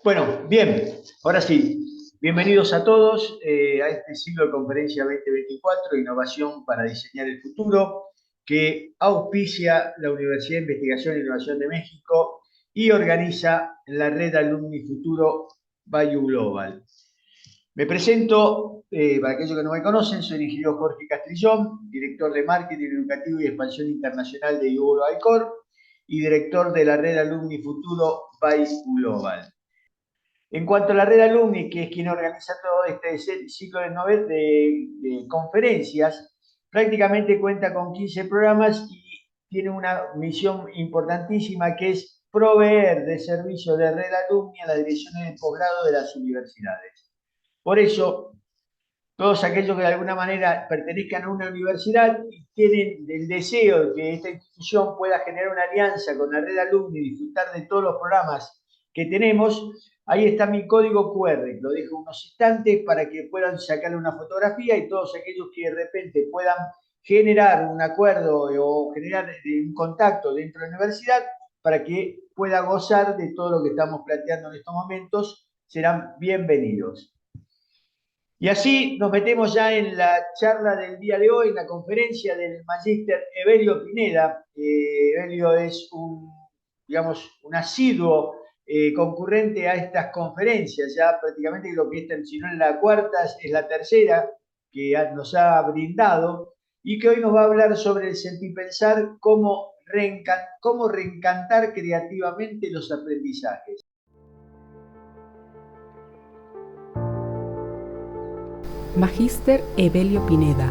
Bueno, bien, ahora sí, bienvenidos a todos a este ciclo de conferencia 2024, Innovación para diseñar el futuro, que auspicia la Universidad de Investigación e Innovación de México y organiza la red Alumni Futuro Value Global. Me presento, para aquellos que no me conocen, soy el ingeniero Jorge Castrillón, director de Marketing Educativo y Expansión Internacional de Iuro Alcor y director de la red Alumni Futuro Value Global. En cuanto a la red alumni, que es quien organiza todo este ciclo de conferencias, prácticamente cuenta con 15 programas y tiene una misión importantísima que es proveer de servicio de red alumni a las direcciones de posgrado de las universidades. Por eso, todos aquellos que de alguna manera pertenezcan a una universidad y tienen el deseo de que esta institución pueda generar una alianza con la red alumni y disfrutar de todos los programas que tenemos, ahí está mi código QR, lo dejo unos instantes para que puedan sacarle una fotografía y todos aquellos que de repente puedan generar un acuerdo o generar un contacto dentro de la universidad para que pueda gozar de todo lo que estamos planteando en estos momentos, serán bienvenidos. Y así nos metemos ya en la charla del día de hoy, en la conferencia del magíster Evelio Pineda. Evelio es digamos, un asiduo concurrente a estas conferencias, ya prácticamente lo que es, si no es la cuarta, es la tercera que nos ha brindado, y que hoy nos va a hablar sobre el sentipensar, cómo reencantar creativamente los aprendizajes. Magíster Evelio Pineda,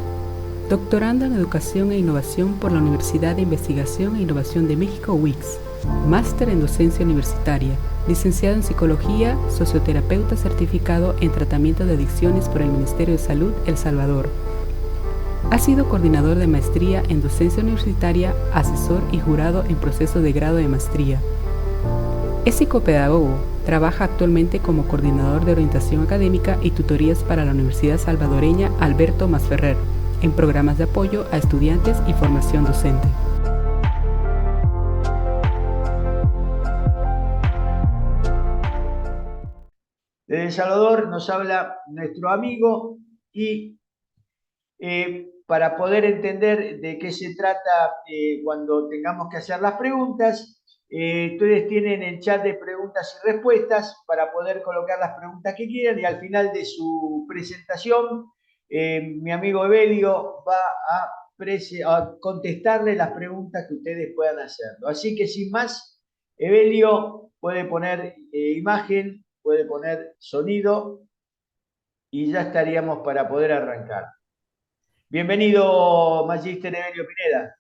doctorando en Educación e Innovación por la Universidad de Investigación e Innovación de México, UICS, máster en Docencia Universitaria, licenciado en Psicología, sosioterapeuta certificado en Tratamiento de Adicciones por el Ministerio de Salud El Salvador. Ha sido coordinador de maestría en Docencia Universitaria, asesor y jurado en proceso de grado de maestría. Es psicopedagogo. Trabaja actualmente como coordinador de orientación académica y tutorías para la Universidad Salvadoreña Alberto Masferrer, en programas de apoyo a estudiantes y formación docente. Desde El Salvador nos habla nuestro amigo y para poder entender de qué se trata cuando tengamos que hacer las preguntas, ustedes tienen el chat de preguntas y respuestas para poder colocar las preguntas que quieran y al final de su presentación, mi amigo Evelio va a contestarle las preguntas que ustedes puedan hacerlo. Así que sin más, Evelio puede poner imagen, puede poner sonido y ya estaríamos para poder arrancar. Bienvenido, Magíster Evelio Pineda.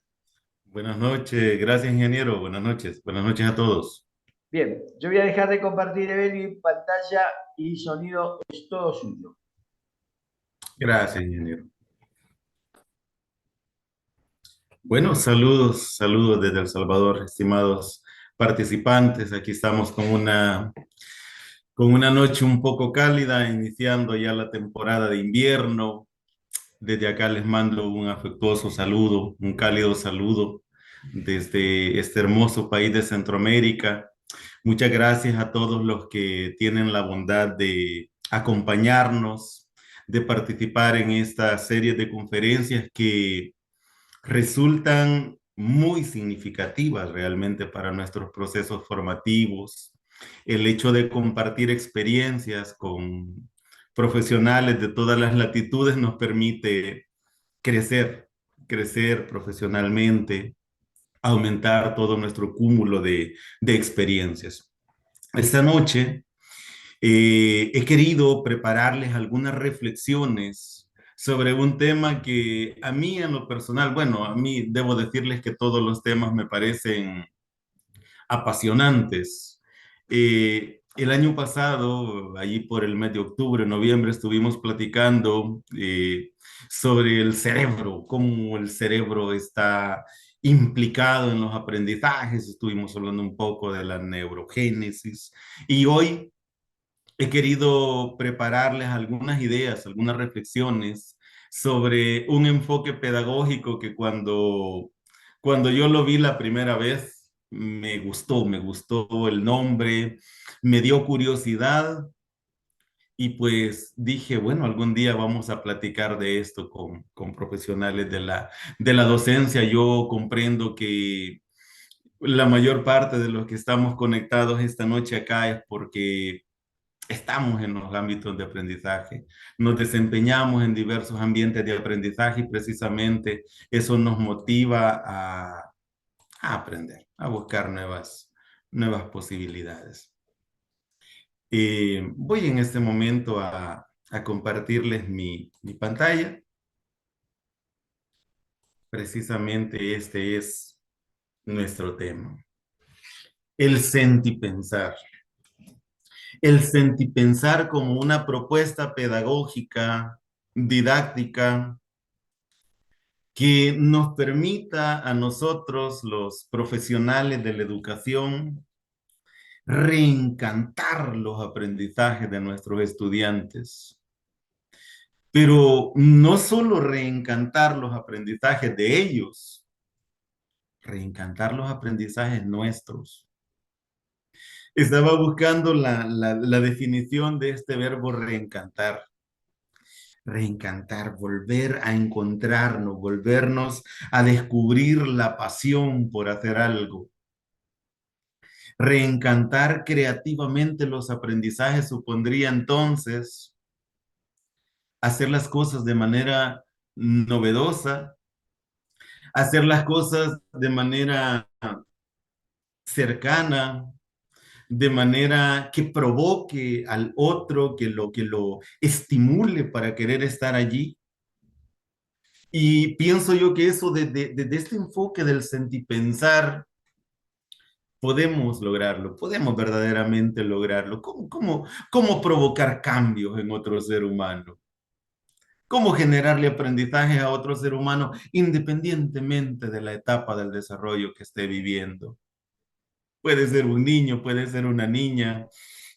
Buenas noches, gracias ingeniero, buenas noches a todos. Bien, yo voy a dejar de compartir, Evelio, pantalla y sonido es todo suyo. Gracias ingeniero. Bueno, saludos desde El Salvador, estimados participantes. Aquí estamos con una noche un poco cálida, iniciando ya la temporada de invierno. Desde acá les mando un afectuoso saludo, un cálido saludo desde este hermoso país de Centroamérica. Muchas gracias a todos los que tienen la bondad de acompañarnos, de participar en esta serie de conferencias que resultan muy significativas realmente para nuestros procesos formativos. El hecho de compartir experiencias con profesionales de todas las latitudes nos permite crecer, crecer profesionalmente, aumentar todo nuestro cúmulo de experiencias. Esta noche he querido prepararles algunas reflexiones sobre un tema que a mí en lo personal, bueno, a mí debo decirles que todos los temas me parecen apasionantes. El año pasado, allí por el mes de octubre, noviembre, estuvimos platicando sobre el cerebro, cómo el cerebro está implicado en los aprendizajes, estuvimos hablando un poco de la neurogénesis y hoy he querido prepararles algunas ideas, algunas reflexiones sobre un enfoque pedagógico que cuando yo lo vi la primera vez, me gustó el nombre, me dio curiosidad y pues dije, bueno, algún día vamos a platicar de esto con profesionales de la docencia. Yo comprendo que la mayor parte de los que estamos conectados esta noche acá es porque estamos en los ámbitos de aprendizaje, nos desempeñamos en diversos ambientes de aprendizaje y precisamente eso nos motiva a aprender, a buscar nuevas posibilidades. Voy en este momento a compartirles mi pantalla. Precisamente este es nuestro tema. El sentipensar. El sentipensar como una propuesta pedagógica, didáctica, que nos permita a nosotros, los profesionales de la educación, reencantar los aprendizajes de nuestros estudiantes. Pero no solo reencantar los aprendizajes de ellos, reencantar los aprendizajes nuestros. Estaba buscando la definición de este verbo reencantar. Reencantar, volver a encontrarnos, volvernos a descubrir la pasión por hacer algo. Reencantar creativamente los aprendizajes supondría entonces hacer las cosas de manera novedosa, hacer las cosas de manera cercana, de manera que provoque al otro, que lo estimule para querer estar allí. Y pienso yo que eso desde este enfoque del sentipensar podemos lograrlo, podemos verdaderamente lograrlo. ¿Cómo provocar cambios en otro ser humano? ¿Cómo generarle aprendizaje a otro ser humano independientemente de la etapa del desarrollo que esté viviendo? Puede ser un niño, puede ser una niña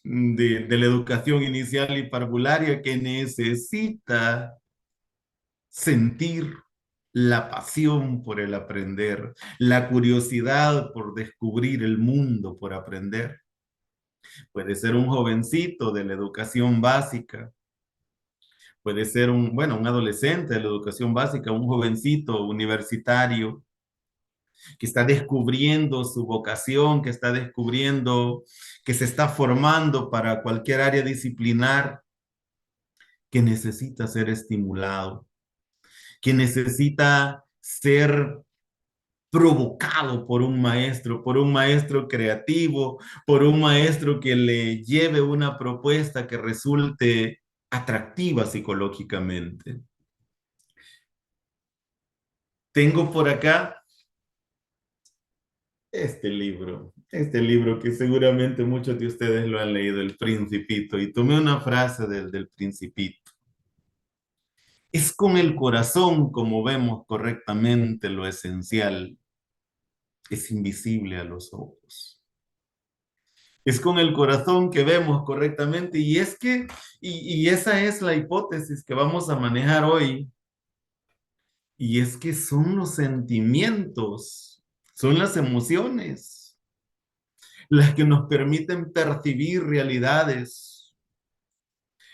de la educación inicial y parvularia que necesita sentir la pasión por el aprender, la curiosidad por descubrir el mundo, por aprender. Puede ser un jovencito de la educación básica, puede ser un adolescente de la educación básica, un jovencito universitario que está descubriendo su vocación, que está descubriendo, que se está formando para cualquier área disciplinar, que necesita ser estimulado, que necesita ser provocado por un maestro creativo, por un maestro que le lleve una propuesta que resulte atractiva psicológicamente. Tengo por acá este libro que seguramente muchos de ustedes lo han leído, El Principito, y tomé una frase del Principito. Es con el corazón como vemos correctamente lo esencial. Es invisible a los ojos. Es con el corazón que vemos correctamente y es que, y esa es la hipótesis que vamos a manejar hoy, y es que son los sentimientos, son las emociones, las que nos permiten percibir realidades,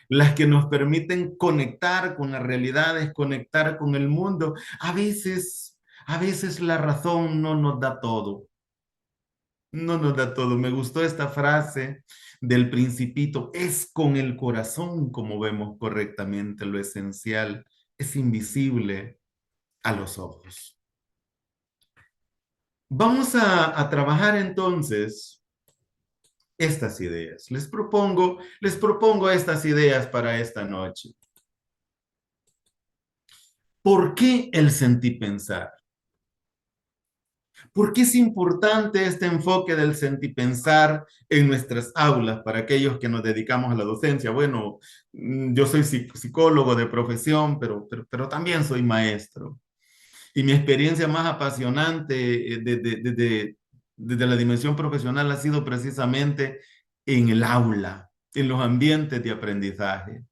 las que nos permiten conectar con las realidades, conectar con el mundo. A veces la razón no nos da todo. No nos da todo. Me gustó esta frase del Principito. Es con el corazón como vemos correctamente lo esencial. Es invisible a los ojos. Vamos a trabajar entonces estas ideas. Les propongo estas ideas para esta noche. ¿Por qué el sentipensar? ¿Por qué es importante este enfoque del sentipensar en nuestras aulas para aquellos que nos dedicamos a la docencia? Bueno, yo soy psicólogo de profesión, pero también soy maestro. Y mi experiencia más apasionante desde la dimensión profesional ha sido precisamente en el aula, en los ambientes de aprendizaje.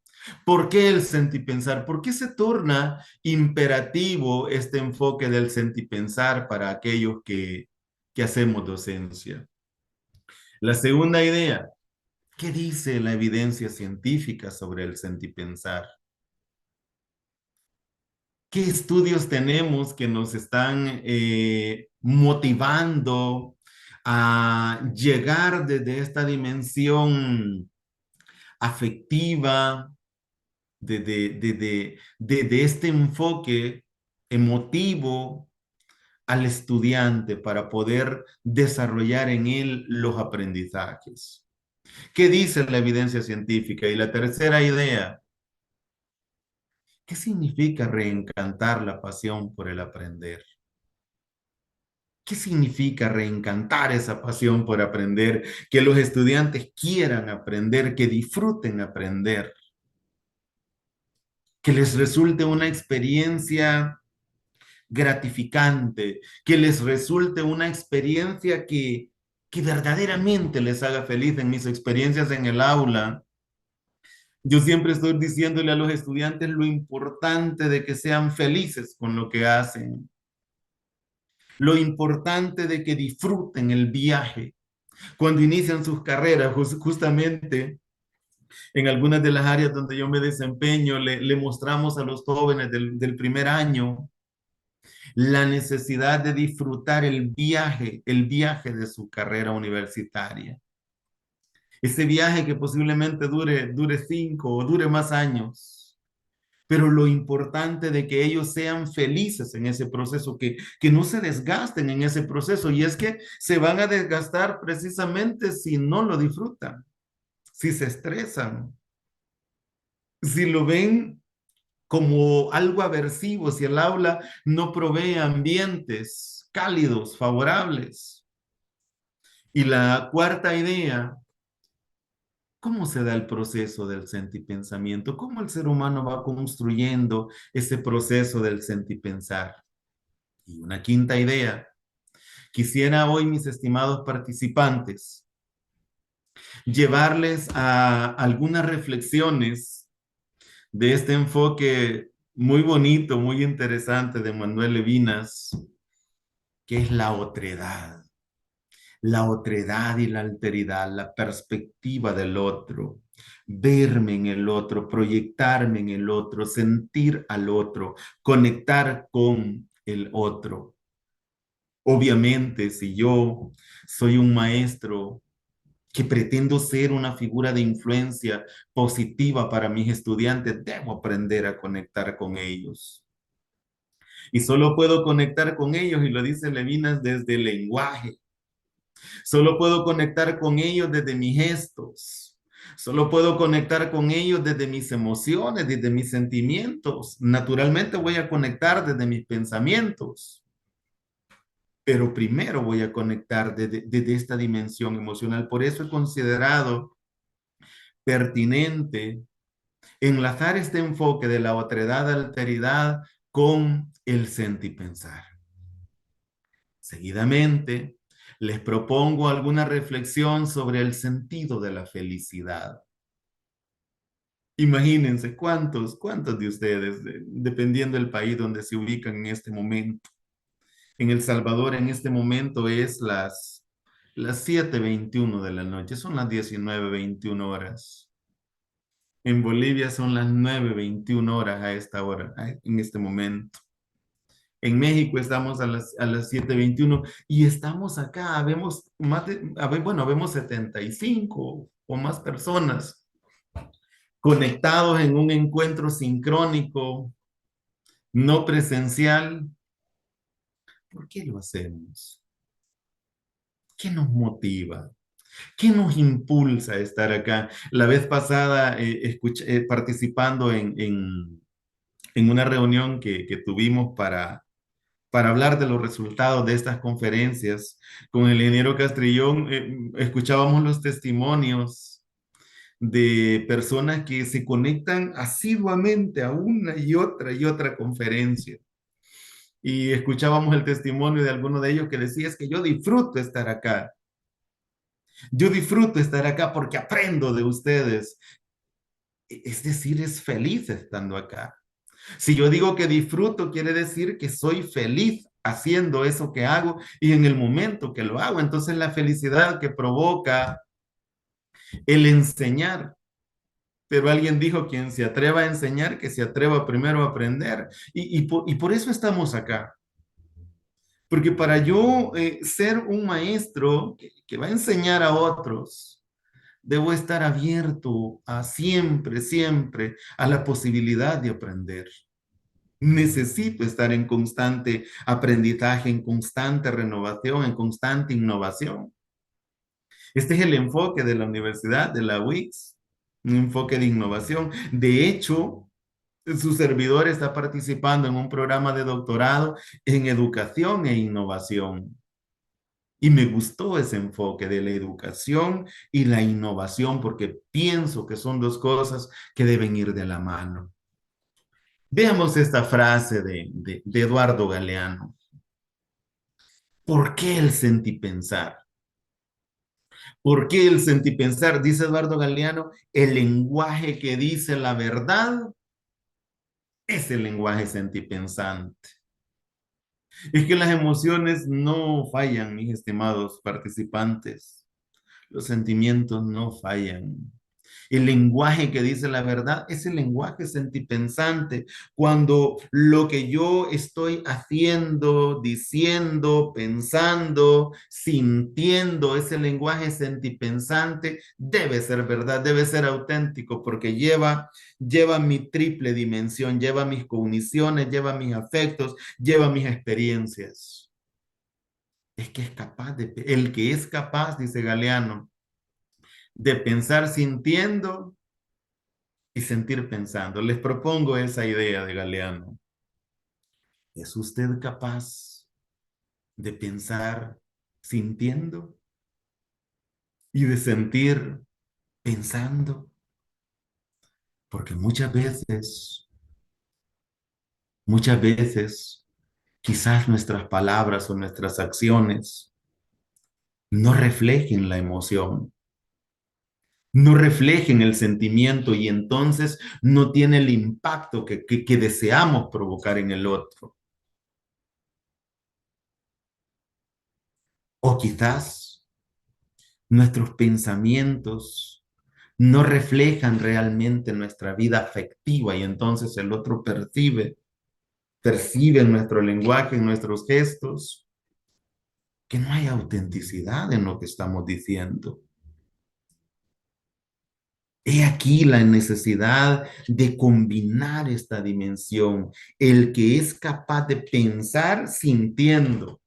¿Por qué el sentipensar? ¿Por qué se torna imperativo este enfoque del sentipensar para aquellos que que hacemos docencia. La segunda idea, ¿qué dice la evidencia científica sobre el sentipensar? ¿Qué estudios tenemos que nos están motivando a llegar desde esta dimensión afectiva, de este enfoque emotivo al estudiante para poder desarrollar en él los aprendizajes? ¿Qué dice la evidencia científica? Y la tercera idea, ¿qué significa reencantar la pasión por el aprender? ¿Qué significa reencantar esa pasión por aprender? Que los estudiantes quieran aprender, que disfruten aprender, que les resulte una experiencia gratificante, que les resulte una experiencia que verdaderamente les haga feliz. En mis experiencias en el aula, yo siempre estoy diciéndole a los estudiantes lo importante de que sean felices con lo que hacen, lo importante de que disfruten el viaje. Cuando inician sus carreras, justamente en algunas de las áreas donde yo me desempeño, le mostramos a los jóvenes del primer año la necesidad de disfrutar el viaje de su carrera universitaria. Ese viaje que posiblemente dure 5 o dure más años, pero lo importante de que ellos sean felices en ese proceso, que no se desgasten en ese proceso, y es que se van a desgastar precisamente si no lo disfrutan, si se estresan, si lo ven como algo aversivo, si el aula no provee ambientes cálidos, favorables. Y la cuarta idea, ¿cómo se da el proceso del sentipensamiento? ¿Cómo el ser humano va construyendo ese proceso del sentipensar? Y una quinta idea, quisiera hoy, mis estimados participantes, llevarles a algunas reflexiones de este enfoque muy bonito, muy interesante de Manuel Levinas, que es la otredad. La otredad y la alteridad, la perspectiva del otro, verme en el otro, proyectarme en el otro, sentir al otro, conectar con el otro. Obviamente, si yo soy un maestro que pretendo ser una figura de influencia positiva para mis estudiantes, debo aprender a conectar con ellos. Y solo puedo conectar con ellos, y lo dice Levinas, desde el lenguaje. Solo puedo conectar con ellos desde mis gestos. Solo puedo conectar con ellos desde mis emociones, desde mis sentimientos. Naturalmente voy a conectar desde mis pensamientos. Pero primero voy a conectar desde esta dimensión emocional. Por eso he considerado pertinente enlazar este enfoque de la otredad, alteridad con el sentipensar. Seguidamente, les propongo alguna reflexión sobre el sentido de la felicidad. Imagínense cuántos de ustedes, dependiendo del país donde se ubican en este momento. En El Salvador, en este momento es las 7:21 de la noche, son las 19:21 horas. En Bolivia son las 9:21 horas a esta hora, en este momento. En México estamos a las 7:21 y estamos acá, vemos vemos 75 o más personas conectados en un encuentro sincrónico, no presencial. ¿Por qué lo hacemos? ¿Qué nos motiva? ¿Qué nos impulsa a estar acá? La vez pasada, participando en una reunión que tuvimos para hablar de los resultados de estas conferencias, con el ingeniero Castrillón, escuchábamos los testimonios de personas que se conectan asiduamente a una y otra conferencia. Y escuchábamos el testimonio de alguno de ellos que decía, es que yo disfruto estar acá. Yo disfruto estar acá porque aprendo de ustedes. Es decir, es feliz estando acá. Si yo digo que disfruto, quiere decir que soy feliz haciendo eso que hago y en el momento que lo hago. Entonces la felicidad que provoca el enseñar. Pero alguien dijo, quien se atreva a enseñar, que se atreva primero a aprender. Y por eso estamos acá. Porque para yo ser un maestro que va a enseñar a otros, debo estar abierto a siempre, siempre a la posibilidad de aprender. Necesito estar en constante aprendizaje, en constante renovación, en constante innovación. Este es el enfoque de la universidad, de la UICS, un enfoque de innovación. De hecho, su servidor está participando en un programa de doctorado en educación e innovación. Y me gustó ese enfoque de la educación y la innovación porque pienso que son dos cosas que deben ir de la mano. Veamos esta frase de Eduardo Galeano. ¿Por qué el sentipensar? ¿Por qué el sentipensar? Dice Eduardo Galeano, el lenguaje que dice la verdad es el lenguaje sentipensante. Es que las emociones no fallan, mis estimados participantes. Los sentimientos no fallan. El lenguaje que dice la verdad es el lenguaje sentipensante. Cuando lo que yo estoy haciendo, diciendo, pensando, sintiendo, ese lenguaje sentipensante debe ser verdad, debe ser auténtico, porque lleva mi triple dimensión, lleva mis cogniciones, lleva mis afectos, lleva mis experiencias. Es que es capaz el que es capaz, dice Galeano, de pensar sintiendo y sentir pensando. Les propongo esa idea de Galeano. ¿Es usted capaz de pensar sintiendo y de sentir pensando? Porque muchas veces, quizás nuestras palabras o nuestras acciones no reflejen la emoción, no reflejen el sentimiento y entonces no tiene el impacto que deseamos provocar en el otro. O quizás nuestros pensamientos no reflejan realmente nuestra vida afectiva y entonces el otro percibe en nuestro lenguaje, en nuestros gestos, que no hay autenticidad en lo que estamos diciendo. He aquí la necesidad de combinar esta dimensión, el que es capaz de pensar sintiendo,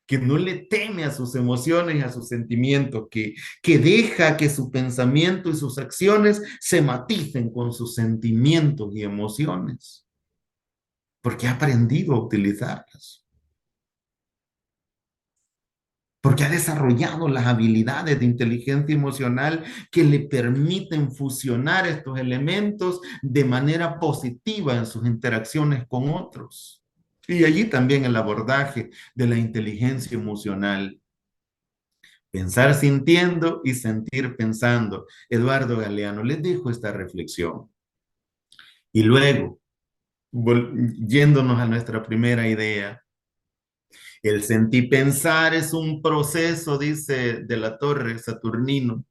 que no le teme a sus emociones y a sus sentimientos, que deja que su pensamiento y sus acciones se maticen con sus sentimientos y emociones, porque ha aprendido a utilizarlas, porque ha desarrollado las habilidades de inteligencia emocional que le permiten fusionar estos elementos de manera positiva en sus interacciones con otros. Y allí también el abordaje de la inteligencia emocional. Pensar sintiendo y sentir pensando. Eduardo Galeano, les dejo esta reflexión. Y luego, yéndonos a nuestra primera idea, el sentir pensar es un proceso, dice de la Torre Saturnino.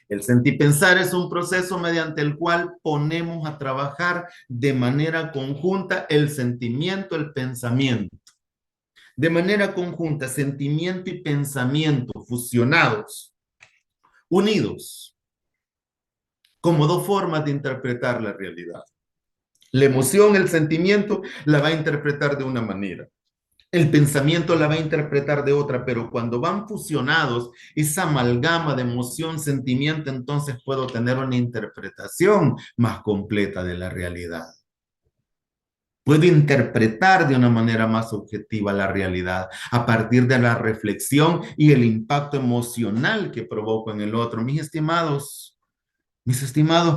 El sentir pensar es un proceso mediante el cual ponemos a trabajar de manera conjunta el sentimiento, el pensamiento. De manera conjunta, sentimiento y pensamiento fusionados, unidos, como dos formas de interpretar la realidad. La emoción, el sentimiento, la va a interpretar de una manera. El pensamiento la va a interpretar de otra, pero cuando van fusionados, esa amalgama de emoción, sentimiento, entonces puedo tener una interpretación más completa de la realidad. Puedo interpretar de una manera más objetiva la realidad a partir de la reflexión y el impacto emocional que provoco en el otro. Mis estimados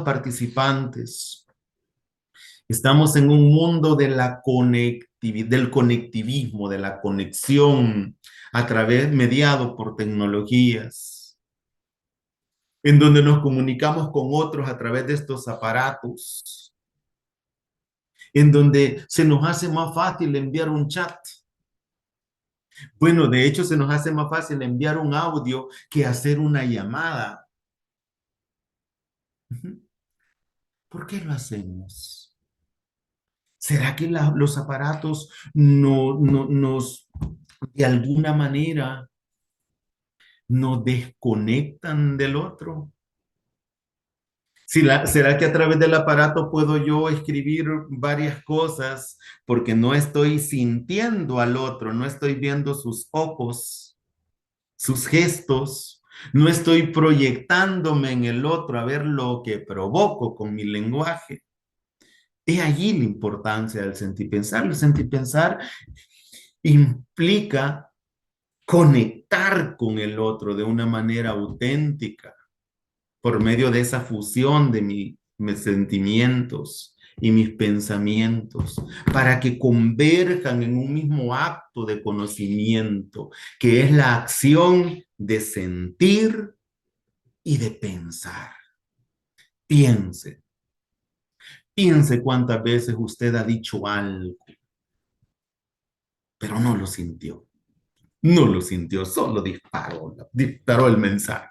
participantes, estamos en un mundo de del conectivismo, de la conexión mediado por tecnologías, en donde nos comunicamos con otros a través de estos aparatos, en donde se nos hace más fácil enviar un chat. Bueno, de hecho, se nos hace más fácil enviar un audio que hacer una llamada. ¿Por qué lo hacemos? ¿Será que los aparatos nos, de alguna manera, nos desconectan del otro? ¿Será que a través del aparato puedo yo escribir varias cosas porque no estoy sintiendo al otro, no estoy viendo sus ojos, sus gestos, no estoy proyectándome en el otro a ver lo que provoco con mi lenguaje? Es allí la importancia del sentir pensar. El sentir pensar implica conectar con el otro de una manera auténtica por medio de esa fusión de mis sentimientos y mis pensamientos, para que converjan en un mismo acto de conocimiento, que es la acción de sentir y de pensar. Piense, piense cuántas veces usted ha dicho algo, pero no lo sintió. No lo sintió, solo disparó el mensaje.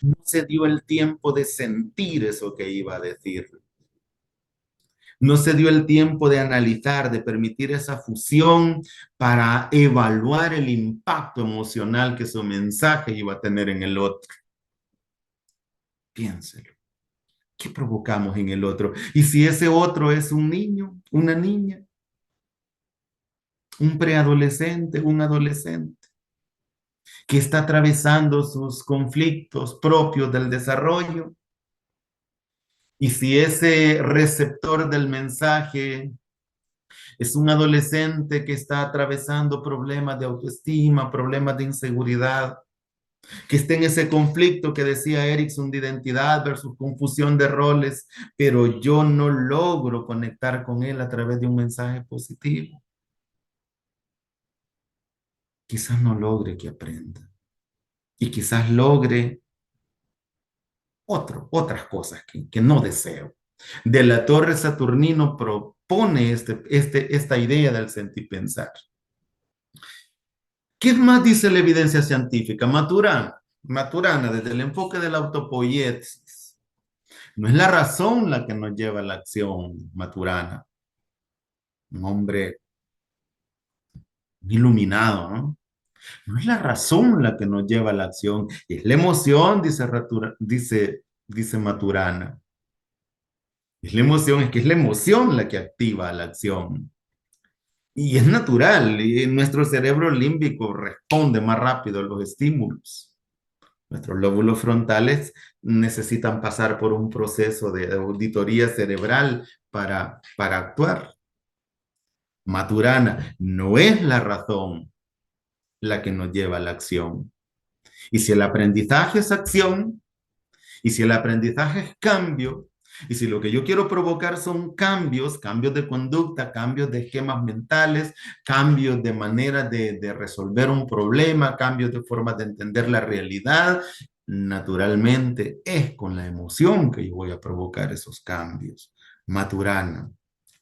No se dio el tiempo de sentir eso que iba a decir. No se dio el tiempo de analizar, de permitir esa fusión para evaluar el impacto emocional que su mensaje iba a tener en el otro. Piénselo. ¿Qué provocamos en el otro? Y si ese otro es un niño, una niña, un preadolescente, un adolescente, que está atravesando sus conflictos propios del desarrollo, y si ese receptor del mensaje es un adolescente que está atravesando problemas de autoestima, problemas de inseguridad, que está en ese conflicto que decía Erickson de identidad versus confusión de roles, pero yo no logro conectar con él a través de un mensaje positivo. Quizás no logre que aprenda y quizás logre otras cosas que no deseo. De la Torre Saturnino propone esta idea del sentir pensar. ¿Qué más dice la evidencia científica? Maturana, desde el enfoque de la autopoiesis. No es la razón la que nos lleva a la acción, Maturana. Un hombre iluminado, ¿no? No es la razón la que nos lleva a la acción, es la emoción, dice Maturana. Es la emoción, es que es la emoción la que activa la acción. Y es natural, y nuestro cerebro límbico responde más rápido a los estímulos. Nuestros lóbulos frontales necesitan pasar por un proceso de auditoría cerebral para actuar. Maturana, no es la razón la que nos lleva a la acción. Y si el aprendizaje es acción, y si el aprendizaje es cambio, y si lo que yo quiero provocar son cambios de conducta, cambios de esquemas mentales, cambios de manera de resolver un problema, cambios de forma de entender la realidad, naturalmente es con la emoción que yo voy a provocar esos cambios. Maturana.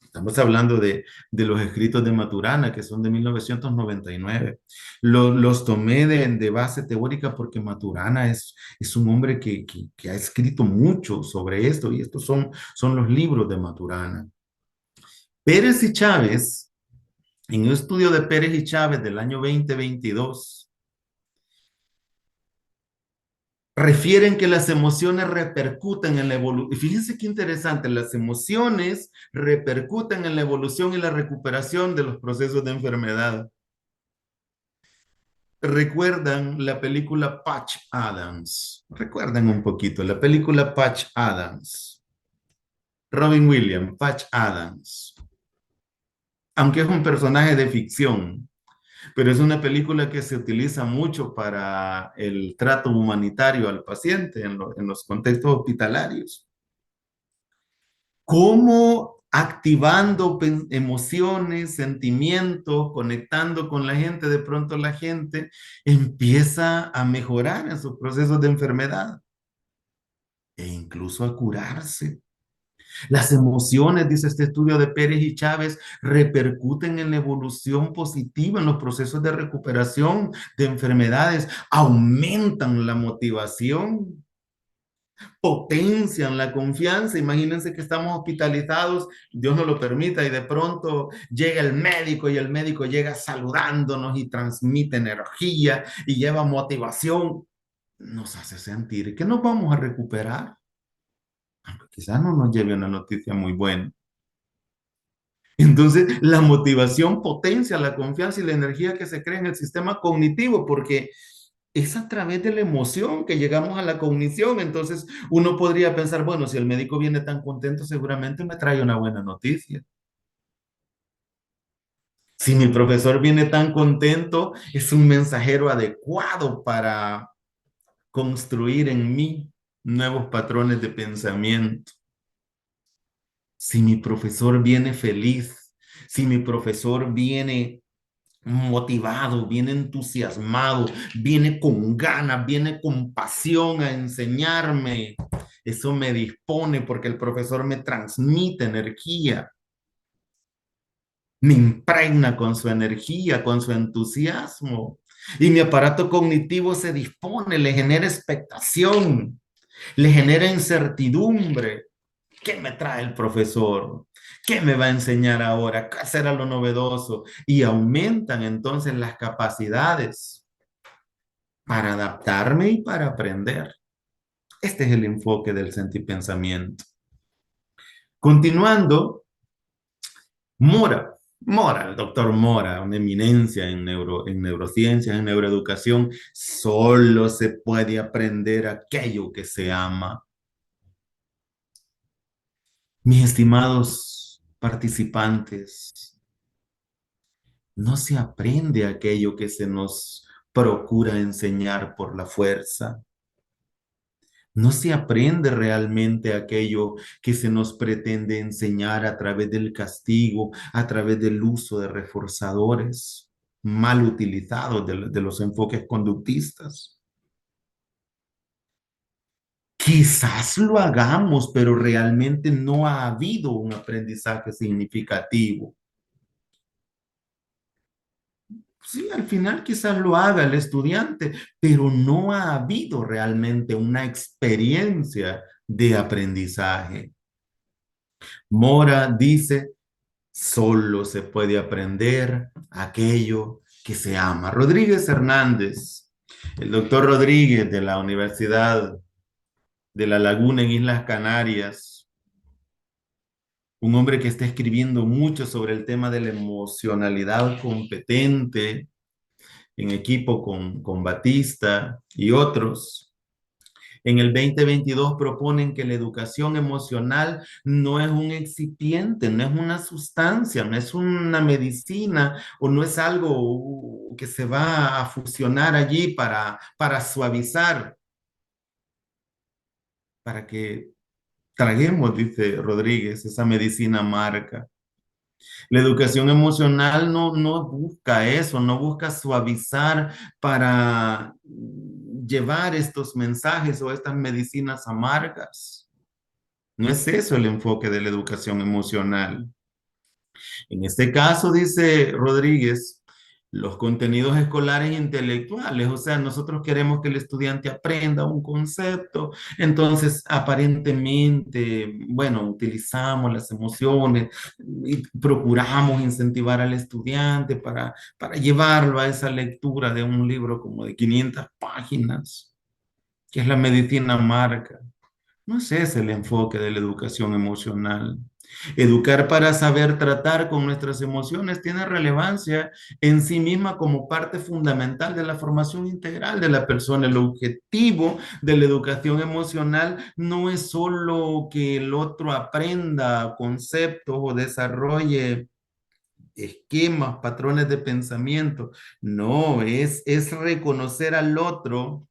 Estamos hablando de los escritos de Maturana, que son de 1999. Los tomé de base teórica porque Maturana es un hombre que ha escrito mucho sobre esto, y estos son los libros de Maturana. Pérez y Chávez, en un estudio de Pérez y Chávez del año 2022, refieren que las emociones repercuten en la evolución. Y fíjense qué interesante, las emociones repercuten en la evolución y la recuperación de los procesos de enfermedad. ¿Recuerdan la película Patch Adams? ¿Recuerdan un poquito la película Patch Adams? Robin Williams, Patch Adams. Aunque es un personaje de ficción, pero es una película que se utiliza mucho para el trato humanitario al paciente en los contextos hospitalarios. ¿Cómo activando emociones, sentimientos, conectando con la gente, de pronto la gente empieza a mejorar en sus procesos de enfermedad e incluso a curarse? Las emociones, dice este estudio de Pérez y Chávez, repercuten en la evolución positiva, en los procesos de recuperación de enfermedades, aumentan la motivación, potencian la confianza. Imagínense que estamos hospitalizados, Dios nos lo permita, y de pronto llega el médico y el médico llega saludándonos y transmite energía y lleva motivación. Nos hace sentir que nos vamos a recuperar. Quizás no nos lleve una noticia muy buena. Entonces, la motivación potencia la confianza y la energía que se crea en el sistema cognitivo, porque es a través de la emoción que llegamos a la cognición. Entonces, uno podría pensar, bueno, si el médico viene tan contento, seguramente me trae una buena noticia. Si mi profesor viene tan contento, es un mensajero adecuado para construir en mí nuevos patrones de pensamiento. Si mi profesor viene feliz, si mi profesor viene motivado, viene entusiasmado, viene con ganas, viene con pasión a enseñarme, eso me dispone porque el profesor me transmite energía, me impregna con su energía, con su entusiasmo. Y mi aparato cognitivo se dispone, le genera expectación, le genera incertidumbre. ¿Qué me trae el profesor? ¿Qué me va a enseñar ahora? ¿Qué será lo novedoso? Y aumentan entonces las capacidades para adaptarme y para aprender. Este es el enfoque del sentipensamiento. Continuando, Mora, el doctor Mora, una eminencia en neurociencias, en neuroeducación, solo se puede aprender aquello que se ama. Mis estimados participantes, no se aprende aquello que se nos procura enseñar por la fuerza. No se aprende realmente aquello que se nos pretende enseñar a través del castigo, a través del uso de reforzadores mal utilizados de los enfoques conductistas. Quizás lo hagamos, pero realmente no ha habido un aprendizaje significativo. Sí, al final quizás lo haga el estudiante, pero no ha habido realmente una experiencia de aprendizaje. Mora dice, solo se puede aprender aquello que se ama. Rodríguez Hernández, el doctor Rodríguez de la Universidad de La Laguna en Islas Canarias, un hombre que está escribiendo mucho sobre el tema de la emocionalidad competente en equipo con Batista y otros. En el 2022 proponen que la educación emocional no es un excipiente, no es una sustancia, no es una medicina o no es algo que se va a fusionar allí para suavizar, para que traguemos, dice Rodríguez, esa medicina amarga. La educación emocional no busca eso, no busca suavizar para llevar estos mensajes o estas medicinas amargas. No es eso el enfoque de la educación emocional. En este caso, dice Rodríguez, los contenidos escolares e intelectuales, o sea, nosotros queremos que el estudiante aprenda un concepto, entonces aparentemente, bueno, utilizamos las emociones y procuramos incentivar al estudiante para llevarlo a esa lectura de un libro como de 500 páginas, que es la medicina amarga. No ese es el enfoque de la educación emocional. Educar para saber tratar con nuestras emociones tiene relevancia en sí misma como parte fundamental de la formación integral de la persona. El objetivo de la educación emocional no es solo que el otro aprenda conceptos o desarrolle esquemas, patrones de pensamiento. No, es reconocer al otro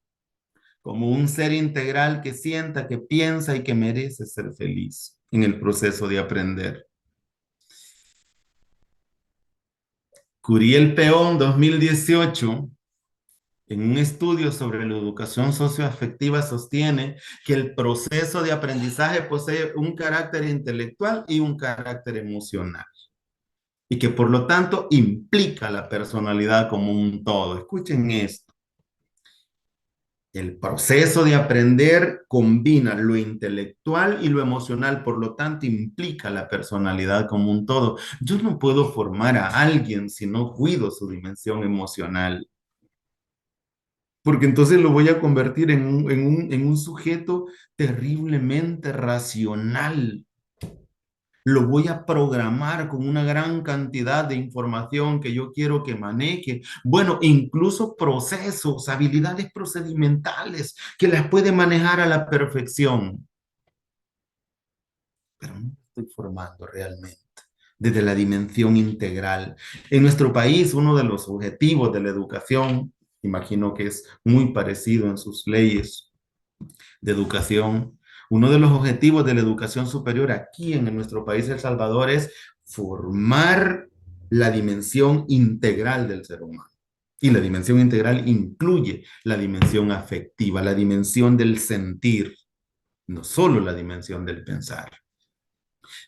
como un ser integral que sienta, que piensa y que merece ser feliz en el proceso de aprender. Curiel Peón, 2018, en un estudio sobre la educación socioafectiva sostiene que el proceso de aprendizaje posee un carácter intelectual y un carácter emocional, y que por lo tanto implica la personalidad como un todo. Escuchen esto. El proceso de aprender combina lo intelectual y lo emocional, por lo tanto implica la personalidad como un todo. Yo no puedo formar a alguien si no cuido su dimensión emocional, porque entonces lo voy a convertir en un sujeto terriblemente racional. Lo voy a programar con una gran cantidad de información que yo quiero que maneje. Bueno, incluso procesos, habilidades procedimentales que las puede manejar a la perfección. Pero no estoy formando realmente desde la dimensión integral. En nuestro país, uno de los objetivos de la educación, imagino que es muy parecido en sus leyes de educación. Uno de los objetivos de la educación superior aquí en nuestro país, El Salvador, es formar la dimensión integral del ser humano. Y la dimensión integral incluye la dimensión afectiva, la dimensión del sentir, no solo la dimensión del pensar.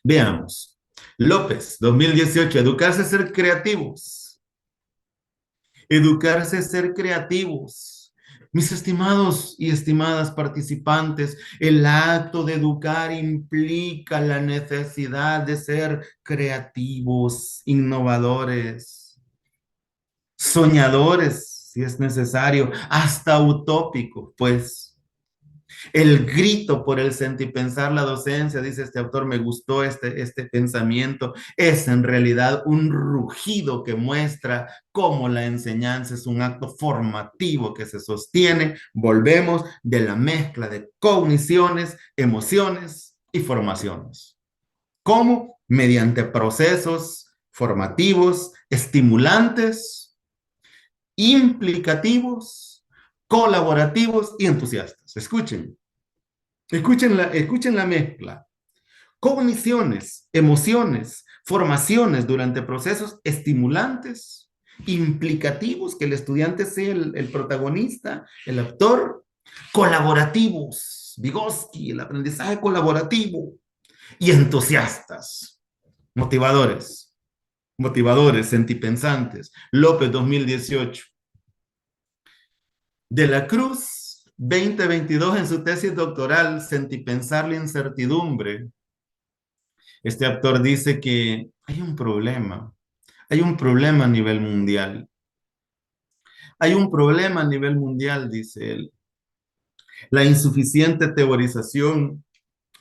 Veamos. López, 2018, educarse a ser creativos. Educarse a ser creativos. Mis estimados y estimadas participantes, el acto de educar implica la necesidad de ser creativos, innovadores, soñadores, si es necesario, hasta utópicos, pues. El grito por el sentipensar la docencia, dice este autor, me gustó este pensamiento, es en realidad un rugido que muestra cómo la enseñanza es un acto formativo que se sostiene, volvemos, de la mezcla de cogniciones, emociones y formaciones. ¿Cómo? Mediante procesos formativos, estimulantes, implicativos, colaborativos y entusiastas. Escuchen. Escuchen la mezcla. Cogniciones, emociones, formaciones durante procesos estimulantes, implicativos, que el estudiante sea el protagonista, el actor, colaborativos, Vygotsky, el aprendizaje colaborativo, y entusiastas, motivadores, sentipensantes. López, 2018. De la Cruz, 2022, en su tesis doctoral, Sentipensar la incertidumbre. Este autor dice que hay un problema a nivel mundial. Hay un problema a nivel mundial, dice él. La insuficiente teorización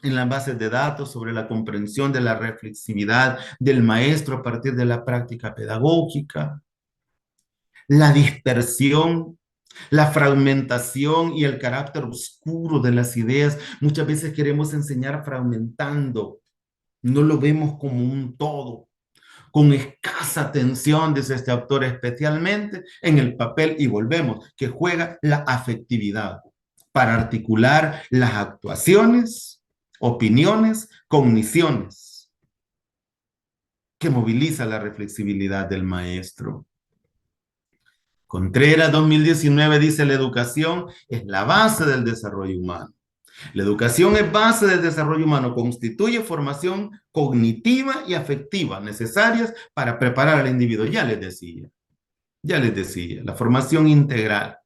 en las bases de datos sobre la comprensión de la reflexividad del maestro a partir de la práctica pedagógica, la dispersión, la fragmentación y el carácter oscuro de las ideas. Muchas veces queremos enseñar fragmentando, no lo vemos como un todo, con escasa atención, dice este autor, especialmente en el papel, y volvemos, que juega la afectividad para articular las actuaciones, opiniones, cogniciones, que moviliza la reflexibilidad del maestro. Contreras, 2019, dice: la educación es la base del desarrollo humano. La educación es base del desarrollo humano, constituye formación cognitiva y afectiva necesarias para preparar al individuo. Ya les decía, la formación integral,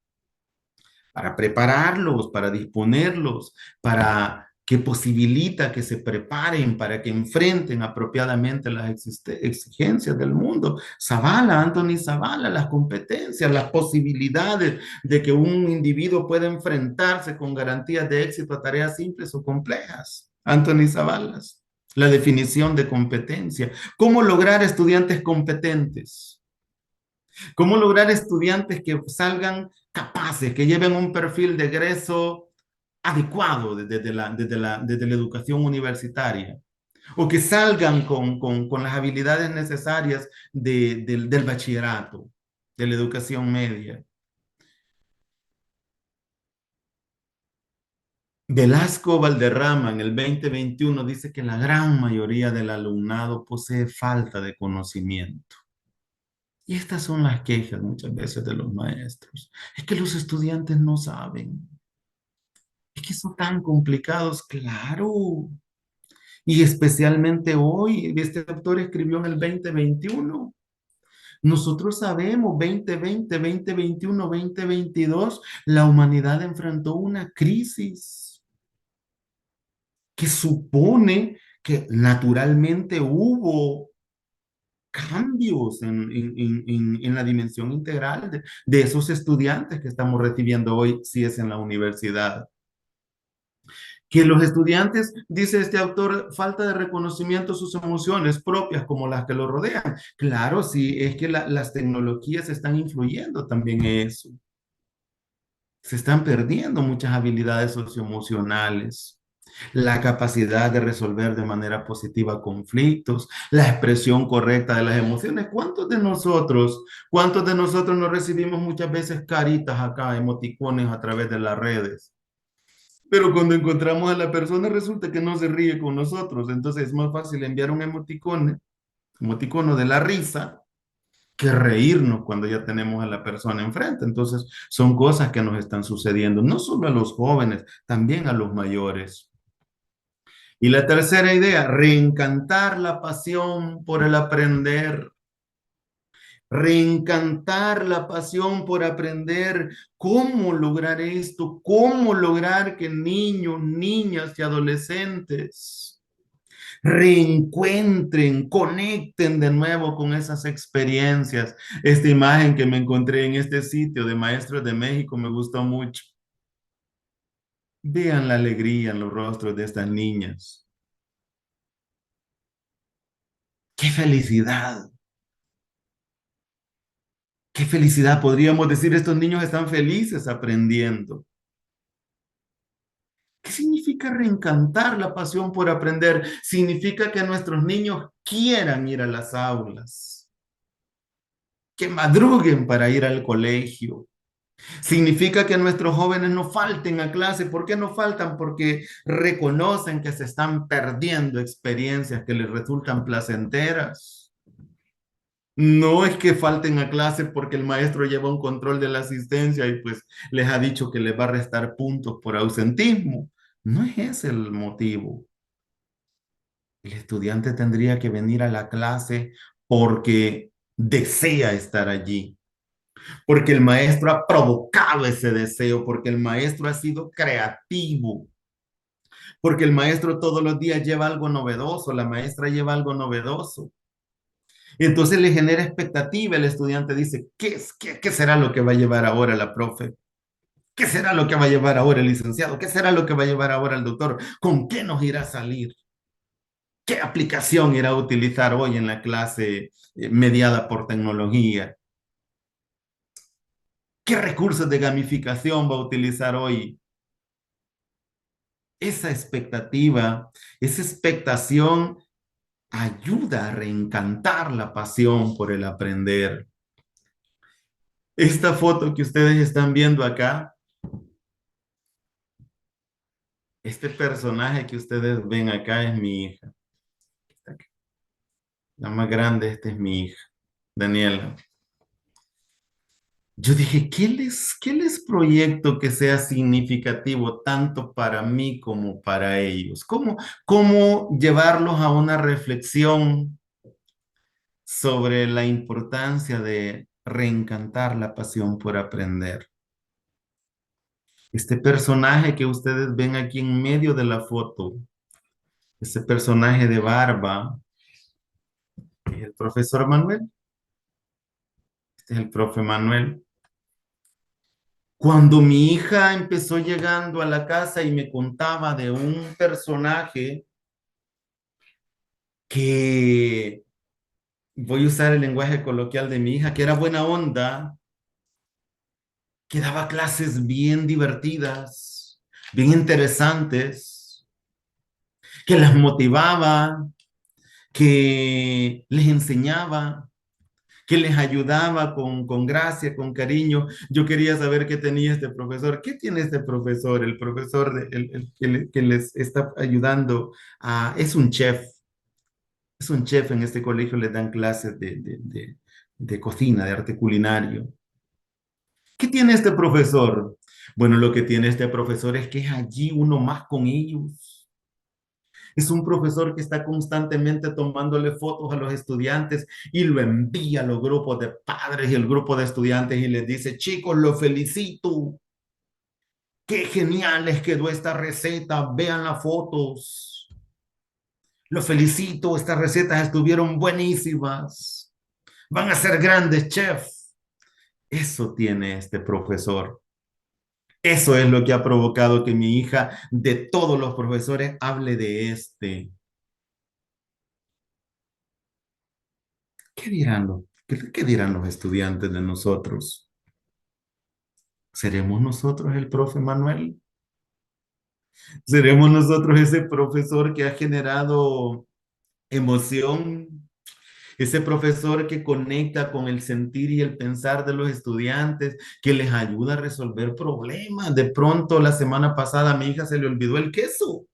para prepararlos, para disponerlos, para que posibilita que se preparen, para que enfrenten apropiadamente las exigencias del mundo. Anthony Zavala, las competencias, las posibilidades de que un individuo pueda enfrentarse con garantías de éxito a tareas simples o complejas. Anthony Zavala, la definición de competencia. ¿Cómo lograr estudiantes competentes? ¿Cómo lograr estudiantes que salgan capaces, que lleven un perfil de egreso adecuado desde la educación universitaria? O que salgan con las habilidades necesarias del bachillerato, de la educación media. Velasco Valderrama en el 2021 dice que la gran mayoría del alumnado posee falta de conocimiento. Y estas son las quejas muchas veces de los maestros. Es que los estudiantes no saben. Es que son tan complicados, claro. Y especialmente hoy, este autor escribió en el 2021. Nosotros sabemos, 2020, 2021, 2022, la humanidad enfrentó una crisis que supone que naturalmente hubo cambios en la dimensión integral de esos estudiantes que estamos recibiendo hoy, si es en la universidad. Que los estudiantes, dice este autor, falta de reconocimiento de sus emociones propias como las que lo rodean. Claro, sí, es que las tecnologías están influyendo también en eso. Se están perdiendo muchas habilidades socioemocionales, la capacidad de resolver de manera positiva conflictos, la expresión correcta de las emociones. Cuántos de nosotros nos recibimos muchas veces caritas acá, emoticones a través de las redes? Pero cuando encontramos a la persona resulta que no se ríe con nosotros. Entonces es más fácil enviar un emoticono de la risa, que reírnos cuando ya tenemos a la persona enfrente. Entonces son cosas que nos están sucediendo, no solo a los jóvenes, también a los mayores. Y la tercera idea, reencantar la pasión por el aprender. Reencantar la pasión por aprender cómo lograr esto, cómo lograr que niños, niñas y adolescentes reencuentren, conecten de nuevo con esas experiencias. Esta imagen que me encontré en este sitio de Maestros de México me gustó mucho. Vean la alegría en los rostros de estas niñas. ¡Qué felicidad! ¡Qué felicidad! Podríamos decir, estos niños están felices aprendiendo. ¿Qué significa reencantar la pasión por aprender? Significa que nuestros niños quieran ir a las aulas, que madruguen para ir al colegio. Significa que nuestros jóvenes no falten a clase. ¿Por qué no faltan? Porque reconocen que se están perdiendo experiencias que les resultan placenteras. No es que falten a clase porque el maestro lleva un control de la asistencia y pues les ha dicho que les va a restar puntos por ausentismo. No es ese el motivo. El estudiante tendría que venir a la clase porque desea estar allí, porque el maestro ha provocado ese deseo, porque el maestro ha sido creativo, porque el maestro todos los días lleva algo novedoso, la maestra lleva algo novedoso. Entonces le genera expectativa, el estudiante dice, ¿qué será lo que va a llevar ahora la profe? ¿Qué será lo que va a llevar ahora el licenciado? ¿Qué será lo que va a llevar ahora el doctor? ¿Con qué nos irá a salir? ¿Qué aplicación irá a utilizar hoy en la clase mediada por tecnología? ¿Qué recursos de gamificación va a utilizar hoy? Esa expectativa, esa expectación ayuda a reencantar la pasión por el aprender. Esta foto que ustedes están viendo acá, este personaje que ustedes ven acá es mi hija. La más grande, esta es mi hija, Daniela. Yo dije, ¿qué les proyecto que sea significativo tanto para mí como para ellos? ¿Cómo llevarlos a una reflexión sobre la importancia de reencantar la pasión por aprender? Este personaje que ustedes ven aquí en medio de la foto, ese personaje de barba, es el profesor Manuel. Este es el profe Manuel. Cuando mi hija empezó llegando a la casa y me contaba de un personaje que, voy a usar el lenguaje coloquial de mi hija, que era buena onda, que daba clases bien divertidas, bien interesantes, que las motivaba, que les enseñaba, que les ayudaba con gracia, con cariño. Yo quería saber qué tenía este profesor. ¿Qué tiene este profesor? El profesor que les está ayudando es un chef. Es un chef en este colegio, les dan clases de cocina, de arte culinario. ¿Qué tiene este profesor? Bueno, lo que tiene este profesor es que es allí uno más con ellos. Es un profesor que está constantemente tomándole fotos a los estudiantes y lo envía a los grupos de padres y el grupo de estudiantes y les dice, chicos, los felicito. Qué genial les quedó esta receta. Vean las fotos. Los felicito. Estas recetas estuvieron buenísimas. Van a ser grandes chefs. Eso tiene este profesor. Eso es lo que ha provocado que mi hija, de todos los profesores, hable de este. ¿Qué dirán los estudiantes de nosotros? ¿Seremos nosotros el profe Manuel? ¿Seremos nosotros ese profesor que ha generado emoción? Ese profesor que conecta con el sentir y el pensar de los estudiantes, que les ayuda a resolver problemas. De pronto, la semana pasada a mi hija se le olvidó el queso.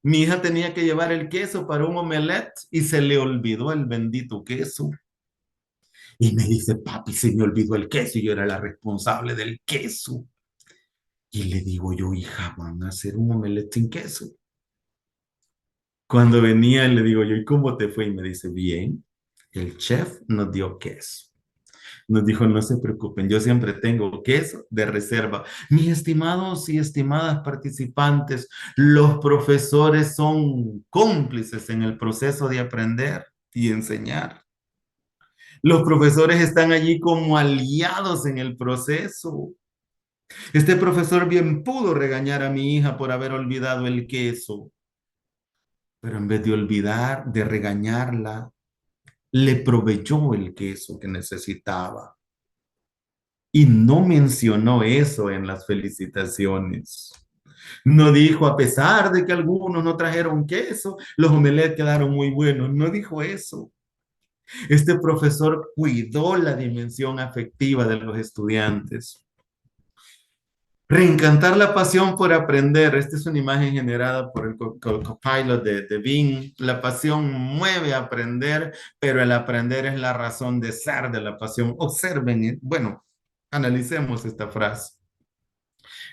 Mi hija tenía que llevar el queso para un omelette y se le olvidó el bendito queso. Y me dice, papi, se me olvidó el queso y yo era la responsable del queso. Y le digo yo, hija, van a hacer un omelette sin queso. Cuando venía, le digo yo, ¿y cómo te fue? Y me dice, bien, el chef nos dio queso. Nos dijo, no se preocupen, yo siempre tengo queso de reserva. Mis estimados y estimadas participantes, los profesores son cómplices en el proceso de aprender y enseñar. Los profesores están allí como aliados en el proceso. Este profesor bien pudo regañar a mi hija por haber olvidado el queso, pero en vez de olvidar, de regañarla, le proveyó el queso que necesitaba. Y no mencionó eso en las felicitaciones. No dijo, a pesar de que algunos no trajeron queso, los omelets quedaron muy buenos. No dijo eso. Este profesor cuidó la dimensión afectiva de los estudiantes. Reencantar la pasión por aprender. Esta es una imagen generada por el copilot de Bing. La pasión mueve a aprender, pero el aprender es la razón de ser de la pasión. Observen, bueno, analicemos esta frase.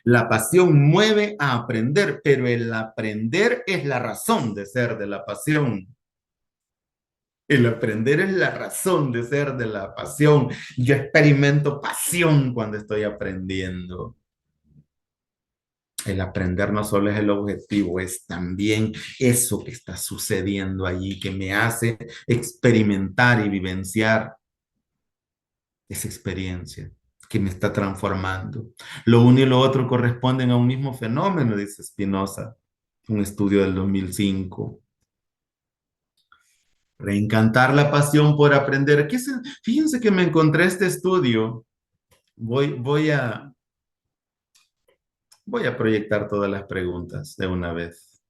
La pasión mueve a aprender, pero el aprender es la razón de ser de la pasión. El aprender es la razón de ser de la pasión. Yo experimento pasión cuando estoy aprendiendo. El aprender no solo es el objetivo, es también eso que está sucediendo allí, que me hace experimentar y vivenciar esa experiencia que me está transformando. Lo uno y lo otro corresponden a un mismo fenómeno, dice Spinoza, un estudio del 2005. Reencantar la pasión por aprender. Fíjense que me encontré este estudio. Voy a proyectar todas las preguntas de una vez.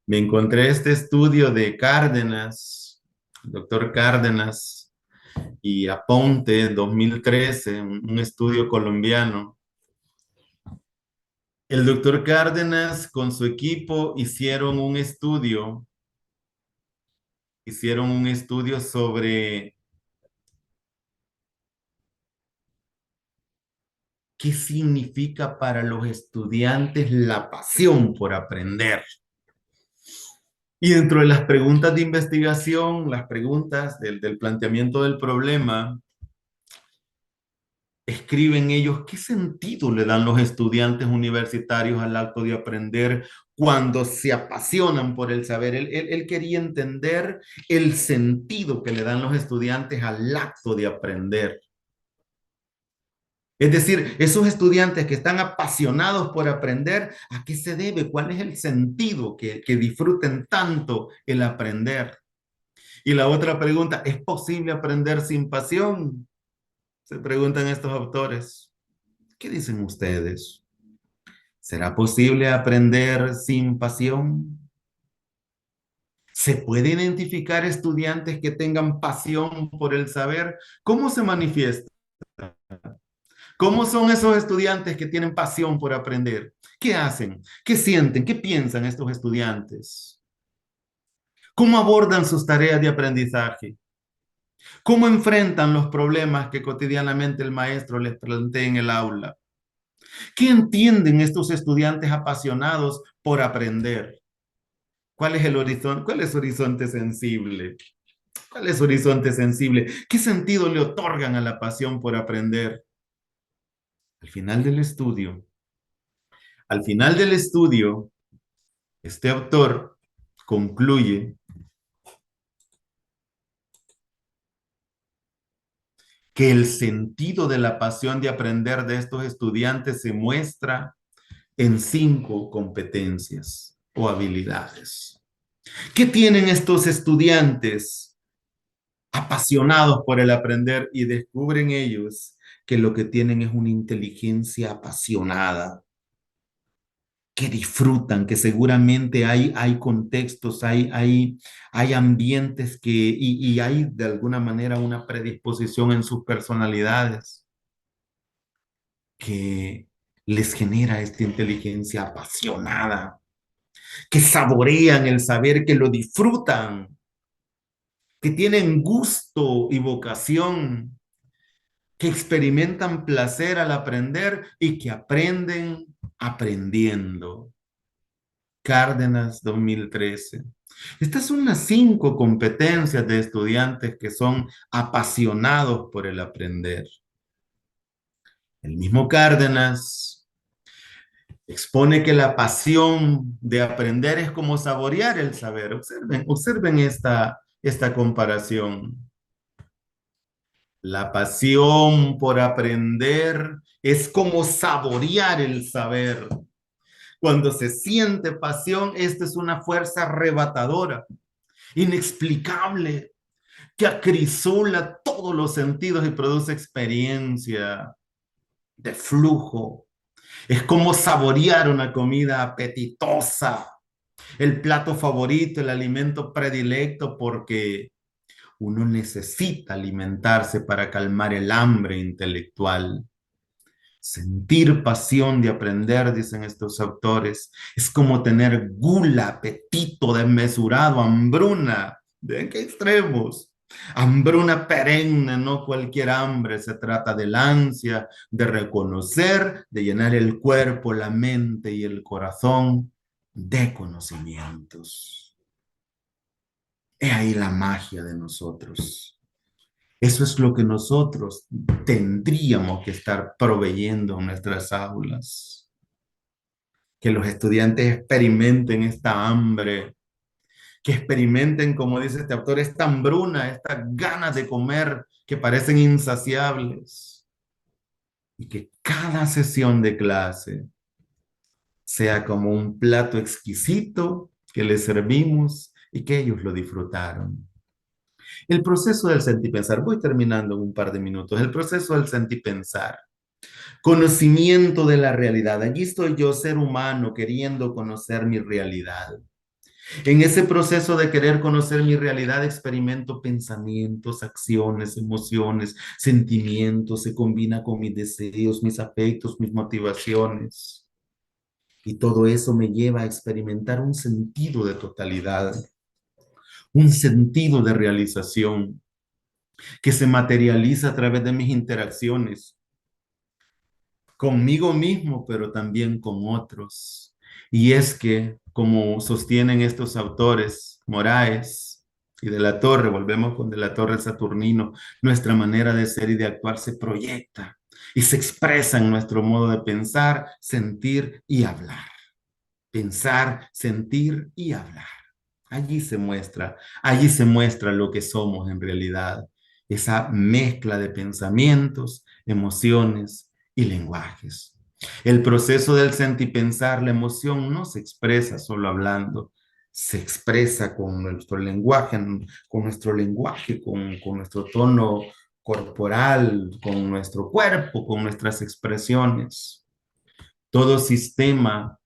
Me encontré este estudio de Cárdenas, el doctor Cárdenas y Aponte, 2013, un estudio colombiano. El doctor Cárdenas con su equipo hicieron un estudio sobre qué significa para los estudiantes la pasión por aprender. Y dentro de las preguntas de investigación, las preguntas del planteamiento del problema, escriben ellos qué sentido le dan los estudiantes universitarios al acto de aprender cuando se apasionan por el saber. Él quería entender el sentido que le dan los estudiantes al acto de aprender. Es decir, esos estudiantes que están apasionados por aprender, ¿a qué se debe? ¿Cuál es el sentido que disfruten tanto el aprender? Y la otra pregunta, ¿es posible aprender sin pasión? Se preguntan estos autores. ¿Qué dicen ustedes? ¿Será posible aprender sin pasión? ¿Se puede identificar estudiantes que tengan pasión por el saber? ¿Cómo se manifiesta? ¿Cómo son esos estudiantes que tienen pasión por aprender? ¿Qué hacen? ¿Qué sienten? ¿Qué piensan estos estudiantes? ¿Cómo abordan sus tareas de aprendizaje? ¿Cómo enfrentan los problemas que cotidianamente el maestro les plantea en el aula? ¿Qué entienden estos estudiantes apasionados por aprender? ¿Cuál es el horizonte? ¿Cuál es horizonte sensible? ¿Cuál es horizonte sensible? ¿Qué sentido le otorgan a la pasión por aprender? Al final del estudio, al final del estudio, este autor concluye que el sentido de la pasión de aprender de estos estudiantes se muestra en 5 competencias o habilidades. ¿Qué tienen estos estudiantes apasionados por el aprender? Y descubren ellos que lo que tienen es una inteligencia apasionada, que disfrutan, que seguramente hay contextos, hay ambientes y hay de alguna manera una predisposición en sus personalidades que les genera esta inteligencia apasionada, que saborean el saber, que lo disfrutan, que tienen gusto y vocación, que experimentan placer al aprender y que aprenden aprendiendo. Cárdenas 2013. Estas son las 5 competencias de estudiantes que son apasionados por el aprender. El mismo Cárdenas expone que la pasión de aprender es como saborear el saber. Observen esta comparación. La pasión por aprender es como saborear el saber. Cuando se siente pasión, esta es una fuerza arrebatadora, inexplicable, que acrisula todos los sentidos y produce experiencia de flujo. Es como saborear una comida apetitosa, el plato favorito, el alimento predilecto, porque uno necesita alimentarse para calmar el hambre intelectual. Sentir pasión de aprender, dicen estos autores, es como tener gula, apetito desmesurado, hambruna. ¿De qué extremos? Hambruna perenne, no cualquier hambre, se trata del ansia de reconocer, de llenar el cuerpo, la mente y el corazón de conocimientos. Es ahí la magia de nosotros. Eso es lo que nosotros tendríamos que estar proveyendo en nuestras aulas. Que los estudiantes experimenten esta hambre, que experimenten, como dice este autor, esta hambruna, estas ganas de comer que parecen insaciables. Y que cada sesión de clase sea como un plato exquisito que les servimos y que ellos lo disfrutaron. El proceso del sentipensar, voy terminando en un par de minutos, el proceso del sentipensar, conocimiento de la realidad. Allí estoy yo, ser humano, queriendo conocer mi realidad. En ese proceso de querer conocer mi realidad, experimento pensamientos, acciones, emociones, sentimientos, se combina con mis deseos, mis afectos, mis motivaciones. Y todo eso me lleva a experimentar un sentido de totalidad, un sentido de realización que se materializa a través de mis interacciones conmigo mismo, pero también con otros. Y es que, como sostienen estos autores, Moraes y de la Torre, volvemos con de la Torre Saturnino, nuestra manera de ser y de actuar se proyecta y se expresa en nuestro modo de pensar, sentir y hablar. Pensar, sentir y hablar. Allí se muestra lo que somos en realidad, esa mezcla de pensamientos, emociones y lenguajes. El proceso del sentipensar, la emoción no se expresa solo hablando, se expresa con nuestro lenguaje, con nuestro tono corporal, con nuestro cuerpo, con nuestras expresiones. Todo sistema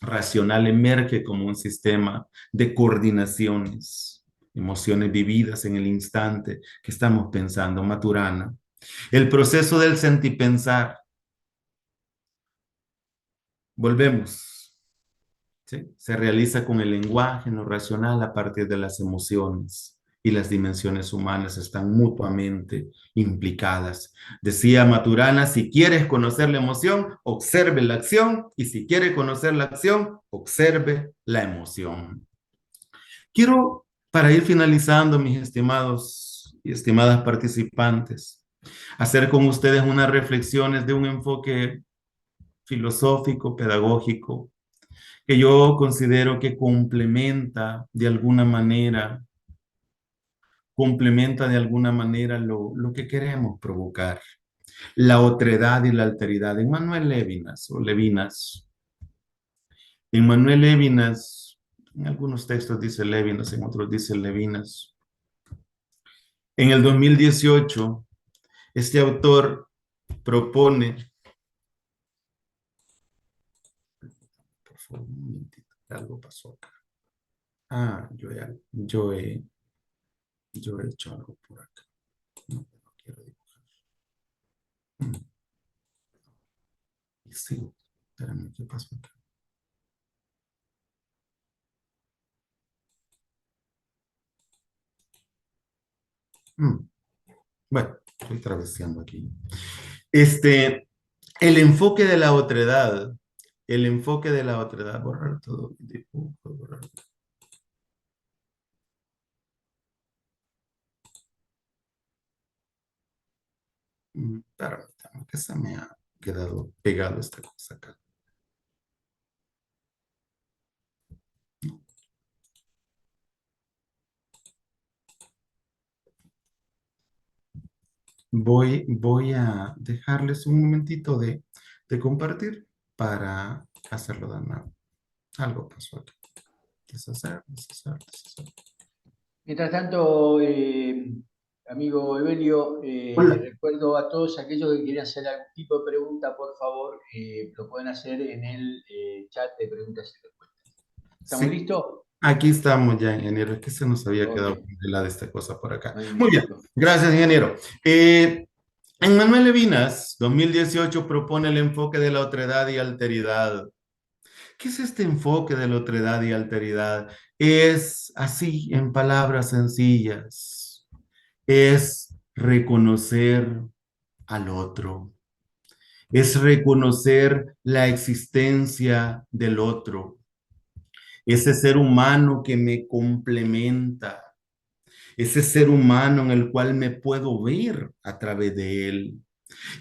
racional emerge como un sistema de coordinaciones, emociones vividas en el instante que estamos pensando, Maturana. El proceso del sentipensar, volvemos, ¿sí? Se realiza con el lenguaje no racional a partir de las emociones. y las dimensiones humanas están mutuamente implicadas. Decía Maturana, si quieres conocer la emoción, observe la acción, y si quiere conocer la acción, observe la emoción. Quiero, para ir finalizando, mis estimados y estimadas participantes, hacer con ustedes unas reflexiones de un enfoque filosófico, pedagógico, que yo considero que complementa de alguna manera lo que queremos provocar. La otredad y la alteridad. En Manuel Levinas, o Levinas, en Manuel Levinas, en algunos textos dice Levinas, en otros dice Levinas. En el 2018, este autor propone, por favor, un momentito, algo pasó acá. Ah, yo he hecho algo por acá. No, no quiero dibujar. Sí, espérame, ¿qué pasó acá? Bueno, estoy traveseando aquí. El enfoque de la otredad, borrar todo, dibujo, borrar. Permítame, que se me ha quedado pegado esta cosa acá. Voy a dejarles un momentito de compartir para hacerlo de nuevo. Algo pasó aquí. Deshacer. Mientras tanto, amigo Evelio, Hola. recuerdo a todos aquellos que quieran hacer algún tipo de pregunta, por favor, lo pueden hacer en el chat de preguntas y respuestas. ¿Estamos Sí, listos? aquí estamos ya, ingeniero. Es que se nos había Ok, quedado congelada esta cosa por acá. Muy bien, magnífico. gracias, ingeniero. En Manuel Levinas, 2018, propone el enfoque de la otredad y alteridad. ¿Qué es este enfoque de la otredad y alteridad? Es así, en palabras sencillas, es reconocer al otro, es reconocer la existencia del otro, ese ser humano que me complementa, ese ser humano en el cual me puedo ver a través de él.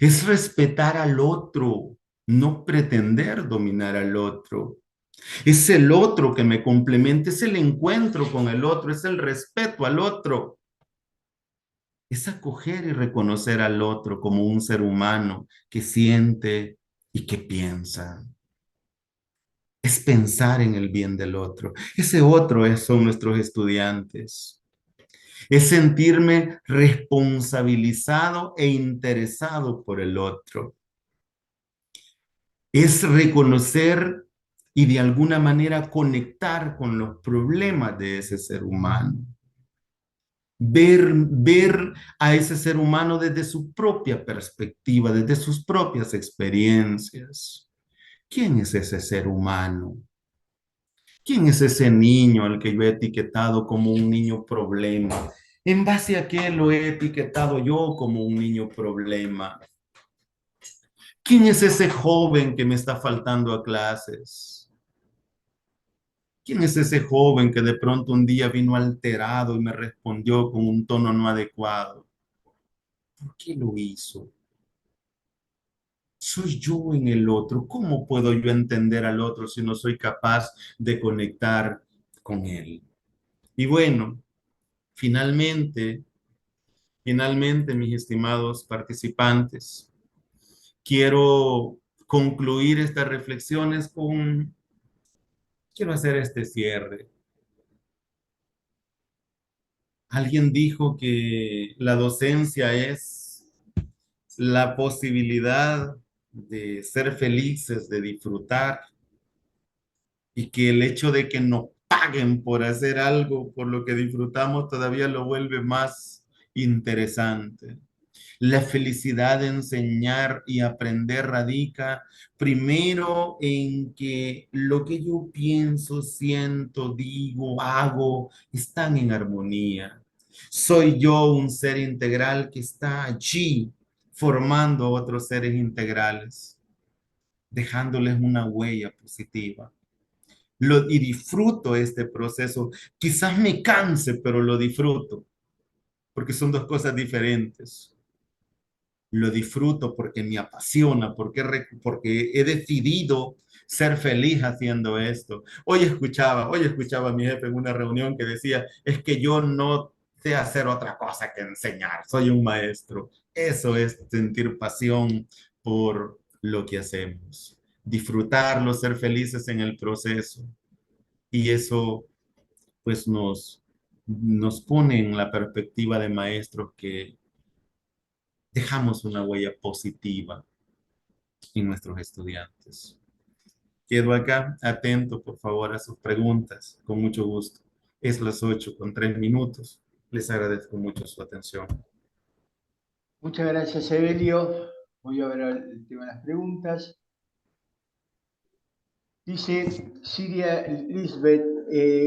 Es respetar al otro, no pretender dominar al otro. Es el otro que me complementa, es el encuentro con el otro, es el respeto al otro. Es acoger y reconocer al otro como un ser humano que siente y que piensa. Es pensar en el bien del otro. Ese otro son nuestros estudiantes. Es sentirme responsabilizado e interesado por el otro. Es reconocer y de alguna manera conectar con los problemas de ese ser humano. Ver a ese ser humano desde su propia perspectiva, desde sus propias experiencias. ¿Quién es ese ser humano? ¿Quién es ese niño al que yo he etiquetado como un niño problema? ¿En base a qué lo he etiquetado yo como un niño problema? ¿Quién es ese joven que me está faltando a clases? ¿Quién es ese joven que de pronto un día vino alterado y me respondió con un tono no adecuado? ¿Por qué lo hizo? Soy yo en el otro. ¿Cómo puedo yo entender al otro si no soy capaz de conectar con él? Y bueno, finalmente, mis estimados participantes, quiero concluir estas reflexiones quiero hacer este cierre. Alguien dijo que la docencia es la posibilidad de ser felices, de disfrutar, y que el hecho de que nos paguen por hacer algo por lo que disfrutamos todavía lo vuelve más interesante. La felicidad de enseñar y aprender radica primero en que lo que yo pienso, siento, digo, hago, están en armonía. Soy yo un ser integral que está allí formando a otros seres integrales, dejándoles una huella positiva. Y disfruto este proceso. Quizás me canse, pero lo disfruto, porque son dos cosas diferentes. Lo disfruto porque me apasiona, porque he decidido ser feliz haciendo esto. Hoy escuchaba a mi jefe en una reunión que decía, es que yo no sé hacer otra cosa que enseñar, soy un maestro. Eso es sentir pasión por lo que hacemos, disfrutarlo, ser felices en el proceso. Y eso pues nos pone en la perspectiva de maestros que dejamos una huella positiva en nuestros estudiantes. Quedo acá atento, por favor, a sus preguntas, con mucho gusto. Es las 8:03. Les agradezco mucho su atención. Muchas gracias, Evelio. Voy a ver el tema de las preguntas. Dice Siria Lisbeth,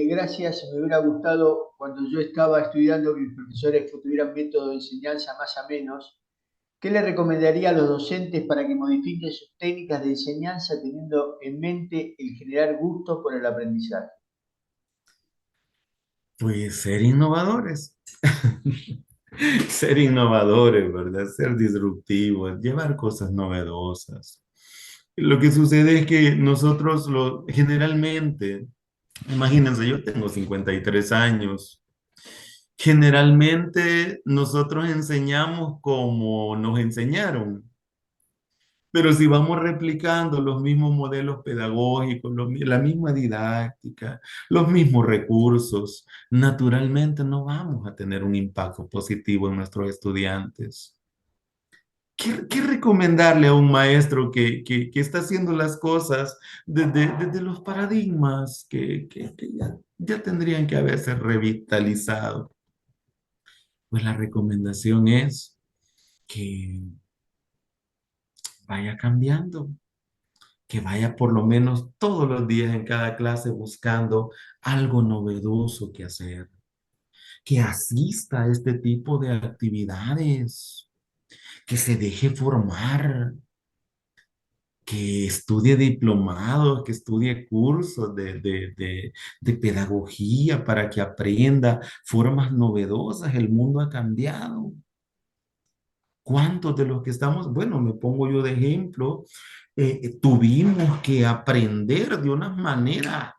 gracias, me hubiera gustado cuando yo estaba estudiando que mis profesores tuvieran método de enseñanza más a menos. ¿Qué le recomendaría a los docentes para que modifiquen sus técnicas de enseñanza teniendo en mente el generar gusto por el aprendizaje? Pues ser innovadores. Ser innovadores, ¿verdad? Ser disruptivos, llevar cosas novedosas. Lo que sucede es que nosotros generalmente, imagínense, yo tengo 53 años. Generalmente nosotros enseñamos como nos enseñaron, pero si vamos replicando los mismos modelos pedagógicos, la misma didáctica, los mismos recursos, naturalmente no vamos a tener un impacto positivo en nuestros estudiantes. ¿Qué recomendarle a un maestro que está haciendo las cosas desde los paradigmas que ya tendrían que haberse revitalizado? Pues la recomendación es que vaya cambiando, que vaya por lo menos todos los días en cada clase buscando algo novedoso que hacer, que asista a este tipo de actividades, que se deje formar, que estudie diplomados, que estudie cursos de pedagogía para que aprenda formas novedosas. El mundo ha cambiado. ¿Cuántos de los que estamos, bueno, me pongo yo de ejemplo, tuvimos que aprender de una manera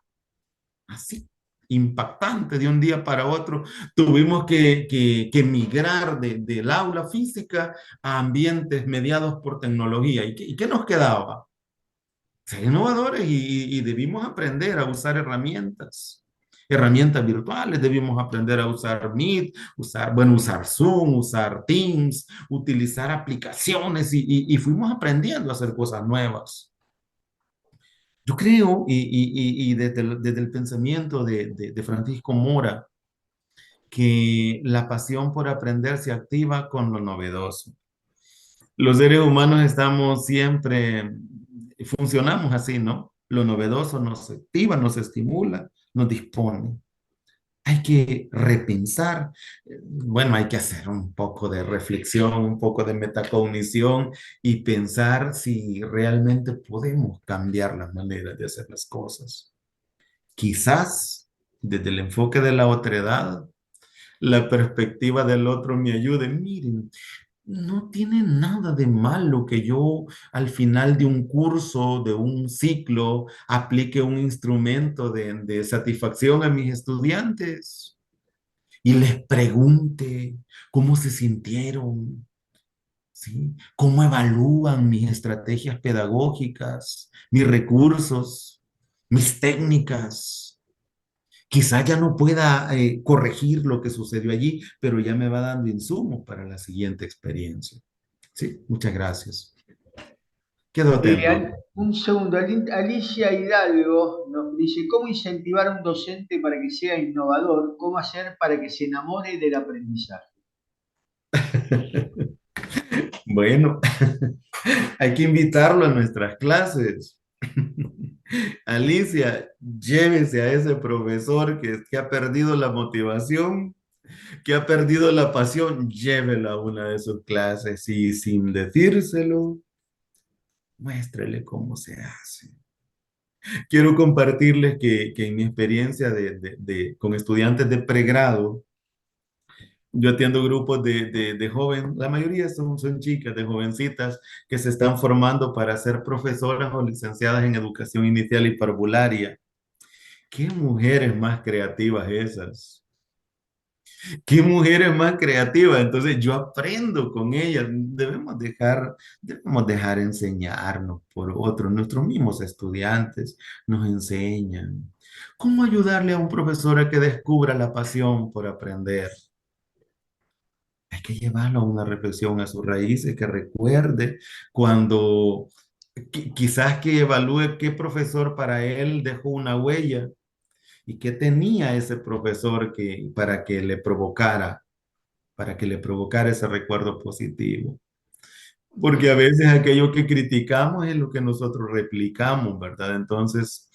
así impactante de un día para otro? Tuvimos que migrar del aula física a ambientes mediados por tecnología. ¿Y qué nos quedaba? Ser innovadores y debimos aprender a usar herramientas virtuales, debimos aprender a usar Meet, usar Zoom, usar Teams, utilizar aplicaciones y fuimos aprendiendo a hacer cosas nuevas. Yo creo, y desde el pensamiento de Francisco Mora, que la pasión por aprender se activa con lo novedoso. Los seres humanos estamos siempre, funcionamos así, ¿no? Lo novedoso nos activa, nos estimula, nos dispone. Hay que repensar, bueno, hay que hacer un poco de reflexión, un poco de metacognición y pensar si realmente podemos cambiar la manera de hacer las cosas. Quizás desde el enfoque de la otredad, la perspectiva del otro me ayude. Miren, no tiene nada de malo que yo al final de un curso, de un ciclo, aplique un instrumento de satisfacción a mis estudiantes y les pregunte cómo se sintieron, ¿sí? Cómo evalúan mis estrategias pedagógicas, mis recursos, mis técnicas. Quizá ya no pueda corregir lo que sucedió allí, pero ya me va dando insumos para la siguiente experiencia. Sí, muchas gracias. Quedo atento. Un segundo, Alicia Hidalgo nos dice, ¿cómo incentivar a un docente para que sea innovador? ¿Cómo hacer para que se enamore del aprendizaje? Bueno, hay que invitarlo a nuestras clases. Alicia, llévese a ese profesor que ha perdido la motivación, que ha perdido la pasión, llévela a una de sus clases y sin decírselo, muéstrele cómo se hace. Quiero compartirles que en mi experiencia con estudiantes de pregrado, yo atiendo grupos de jóvenes, la mayoría son chicas, de jovencitas que se están formando para ser profesoras o licenciadas en educación inicial y parvularia. ¡Qué mujeres más creativas esas! ¡Qué mujeres más creativas! Entonces yo aprendo con ellas. Debemos dejar enseñarnos por otros. Nuestros mismos estudiantes nos enseñan. ¿Cómo ayudarle a un profesor a que descubra la pasión por aprender? Hay que llevarlo a una reflexión a sus raíces, que recuerde cuando quizás que evalúe qué profesor para él dejó una huella y qué tenía ese profesor para que le provocara ese recuerdo positivo. Porque a veces aquello que criticamos es lo que nosotros replicamos, ¿verdad? Entonces,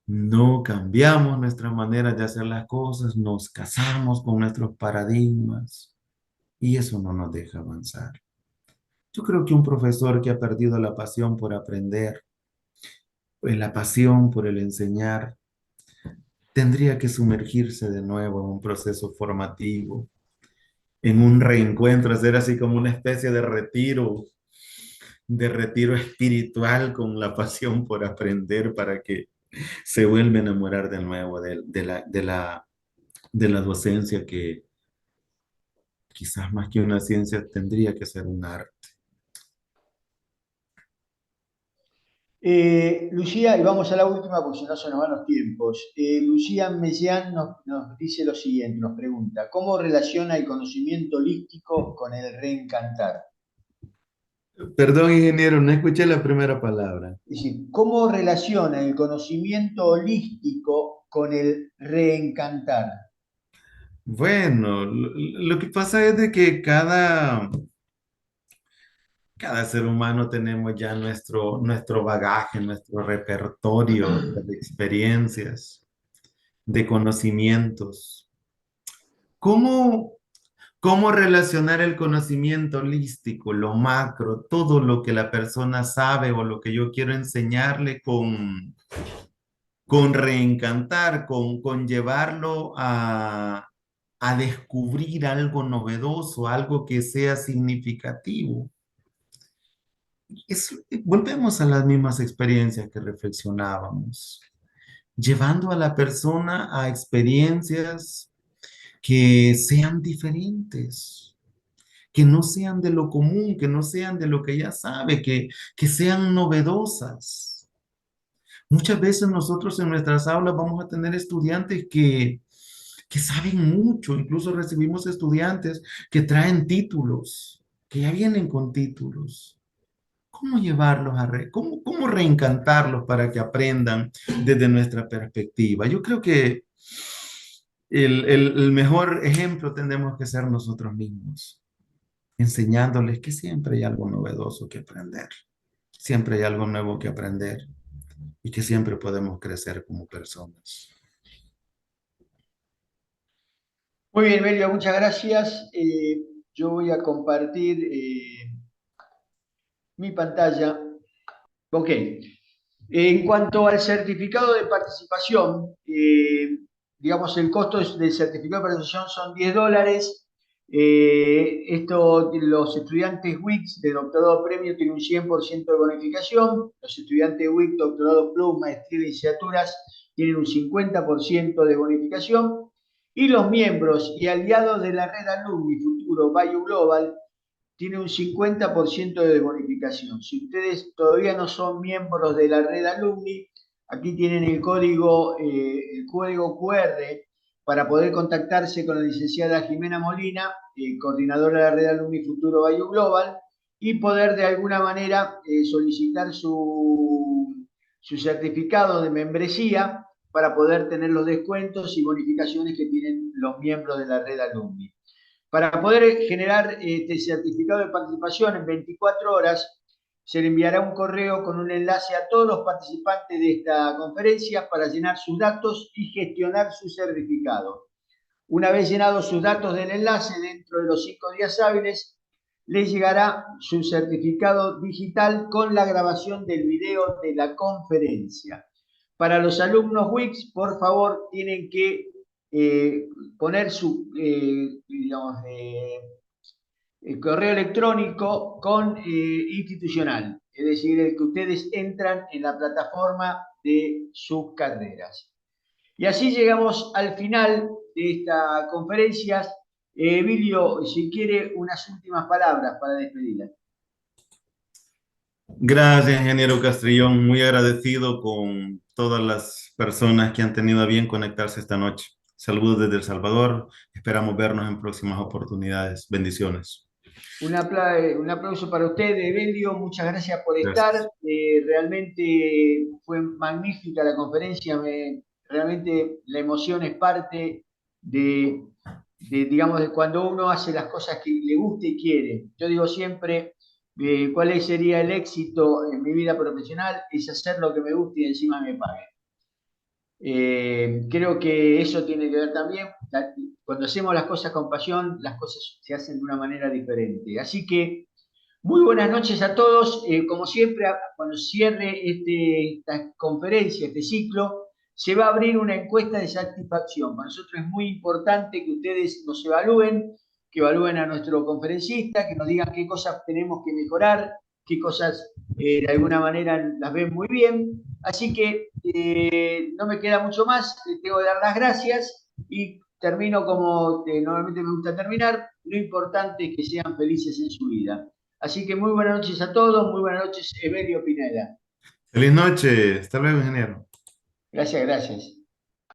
no cambiamos nuestra manera de hacer las cosas, nos casamos con nuestros paradigmas y eso no nos deja avanzar. Yo creo que un profesor que ha perdido la pasión por aprender, la pasión por el enseñar, tendría que sumergirse de nuevo en un proceso formativo, en un reencuentro, hacer así como una especie de retiro espiritual con la pasión por aprender para que se vuelva a enamorar de nuevo de la docencia que quizás más que una ciencia tendría que ser un arte. Lucía, y vamos a la última porque si no se nos van los tiempos. Lucía Mellán nos dice lo siguiente, nos pregunta, ¿cómo relaciona el conocimiento holístico con el reencantar? Perdón, ingeniero, no escuché la primera palabra. Es decir, ¿cómo relaciona el conocimiento holístico con el reencantar? Bueno, lo que pasa es de que cada ser humano tenemos ya nuestro bagaje, nuestro repertorio de experiencias, de conocimientos. ¿Cómo, cómo relacionar el conocimiento holístico, lo macro, todo lo que la persona sabe o lo que yo quiero enseñarle con reencantar, con llevarlo a descubrir algo novedoso, algo que sea significativo? Volvemos a las mismas experiencias que reflexionábamos, llevando a la persona a experiencias que sean diferentes, que no sean de lo común, que no sean de lo que ya sabe, que sean novedosas. Muchas veces nosotros en nuestras aulas vamos a tener estudiantes que saben mucho, incluso recibimos estudiantes que traen títulos, que ya vienen con títulos. ¿Cómo llevarlos cómo reencantarlos para que aprendan desde nuestra perspectiva? Yo creo que el mejor ejemplo tendremos que ser nosotros mismos, enseñándoles que siempre hay algo novedoso que aprender, siempre hay algo nuevo que aprender y que siempre podemos crecer como personas. Muy bien, Melio, muchas gracias. Yo voy a compartir mi pantalla. Ok. En cuanto al certificado de participación, digamos, el costo del certificado de participación son $10. Los estudiantes WIC de doctorado premio tienen un 100% de bonificación. Los estudiantes WIC, doctorado plus, maestría y licenciaturas tienen un 50% de bonificación. Y los miembros y aliados de la red Alumni Futuro Value Global tiene un 50% de bonificación. Si ustedes todavía no son miembros de la red Alumni, aquí tienen el código QR para poder contactarse con la licenciada Jimena Molina, coordinadora de la red Alumni Futuro Value Global, y poder de alguna manera solicitar su certificado de membresía para poder tener los descuentos y bonificaciones que tienen los miembros de la red Alumni. Para poder generar este certificado de participación en 24 horas, se le enviará un correo con un enlace a todos los participantes de esta conferencia para llenar sus datos y gestionar su certificado. Una vez llenados sus datos del enlace dentro de los 5 días hábiles, les llegará su certificado digital con la grabación del video de la conferencia. Para los alumnos Wix, por favor, tienen que poner su el correo electrónico con institucional, es decir, el que ustedes entran en la plataforma de sus carreras. Y así llegamos al final de esta conferencia. Emilio, si quiere unas últimas palabras para despedirla. Gracias, ingeniero Castrillón. Muy agradecido con todas las personas que han tenido a bien conectarse esta noche. Saludos desde El Salvador. Esperamos vernos en próximas oportunidades. Bendiciones. Un aplauso para usted, Evelio. Muchas gracias por estar. Gracias. Realmente fue magnífica la conferencia. Realmente la emoción es parte digamos, de cuando uno hace las cosas que le gusta y quiere. Yo digo siempre, ¿cuál sería el éxito en mi vida profesional? Es hacer lo que me gusta y encima me pague. Creo que eso tiene que ver también, cuando hacemos las cosas con pasión, las cosas se hacen de una manera diferente. Así que muy buenas noches a todos. Como siempre, cuando cierre esta conferencia, este ciclo, se va a abrir una encuesta de satisfacción. Para nosotros es muy importante que ustedes nos evalúen, que evalúen a nuestro conferencista, que nos digan qué cosas tenemos que mejorar, qué cosas de alguna manera las ven muy bien. Así que no me queda mucho más, les tengo que dar las gracias y termino como normalmente me gusta terminar. Lo importante es que sean felices en su vida. Así que muy buenas noches a todos, muy buenas noches, Evelio Pineda. Feliz noche. Hasta luego, ingeniero. Gracias, gracias.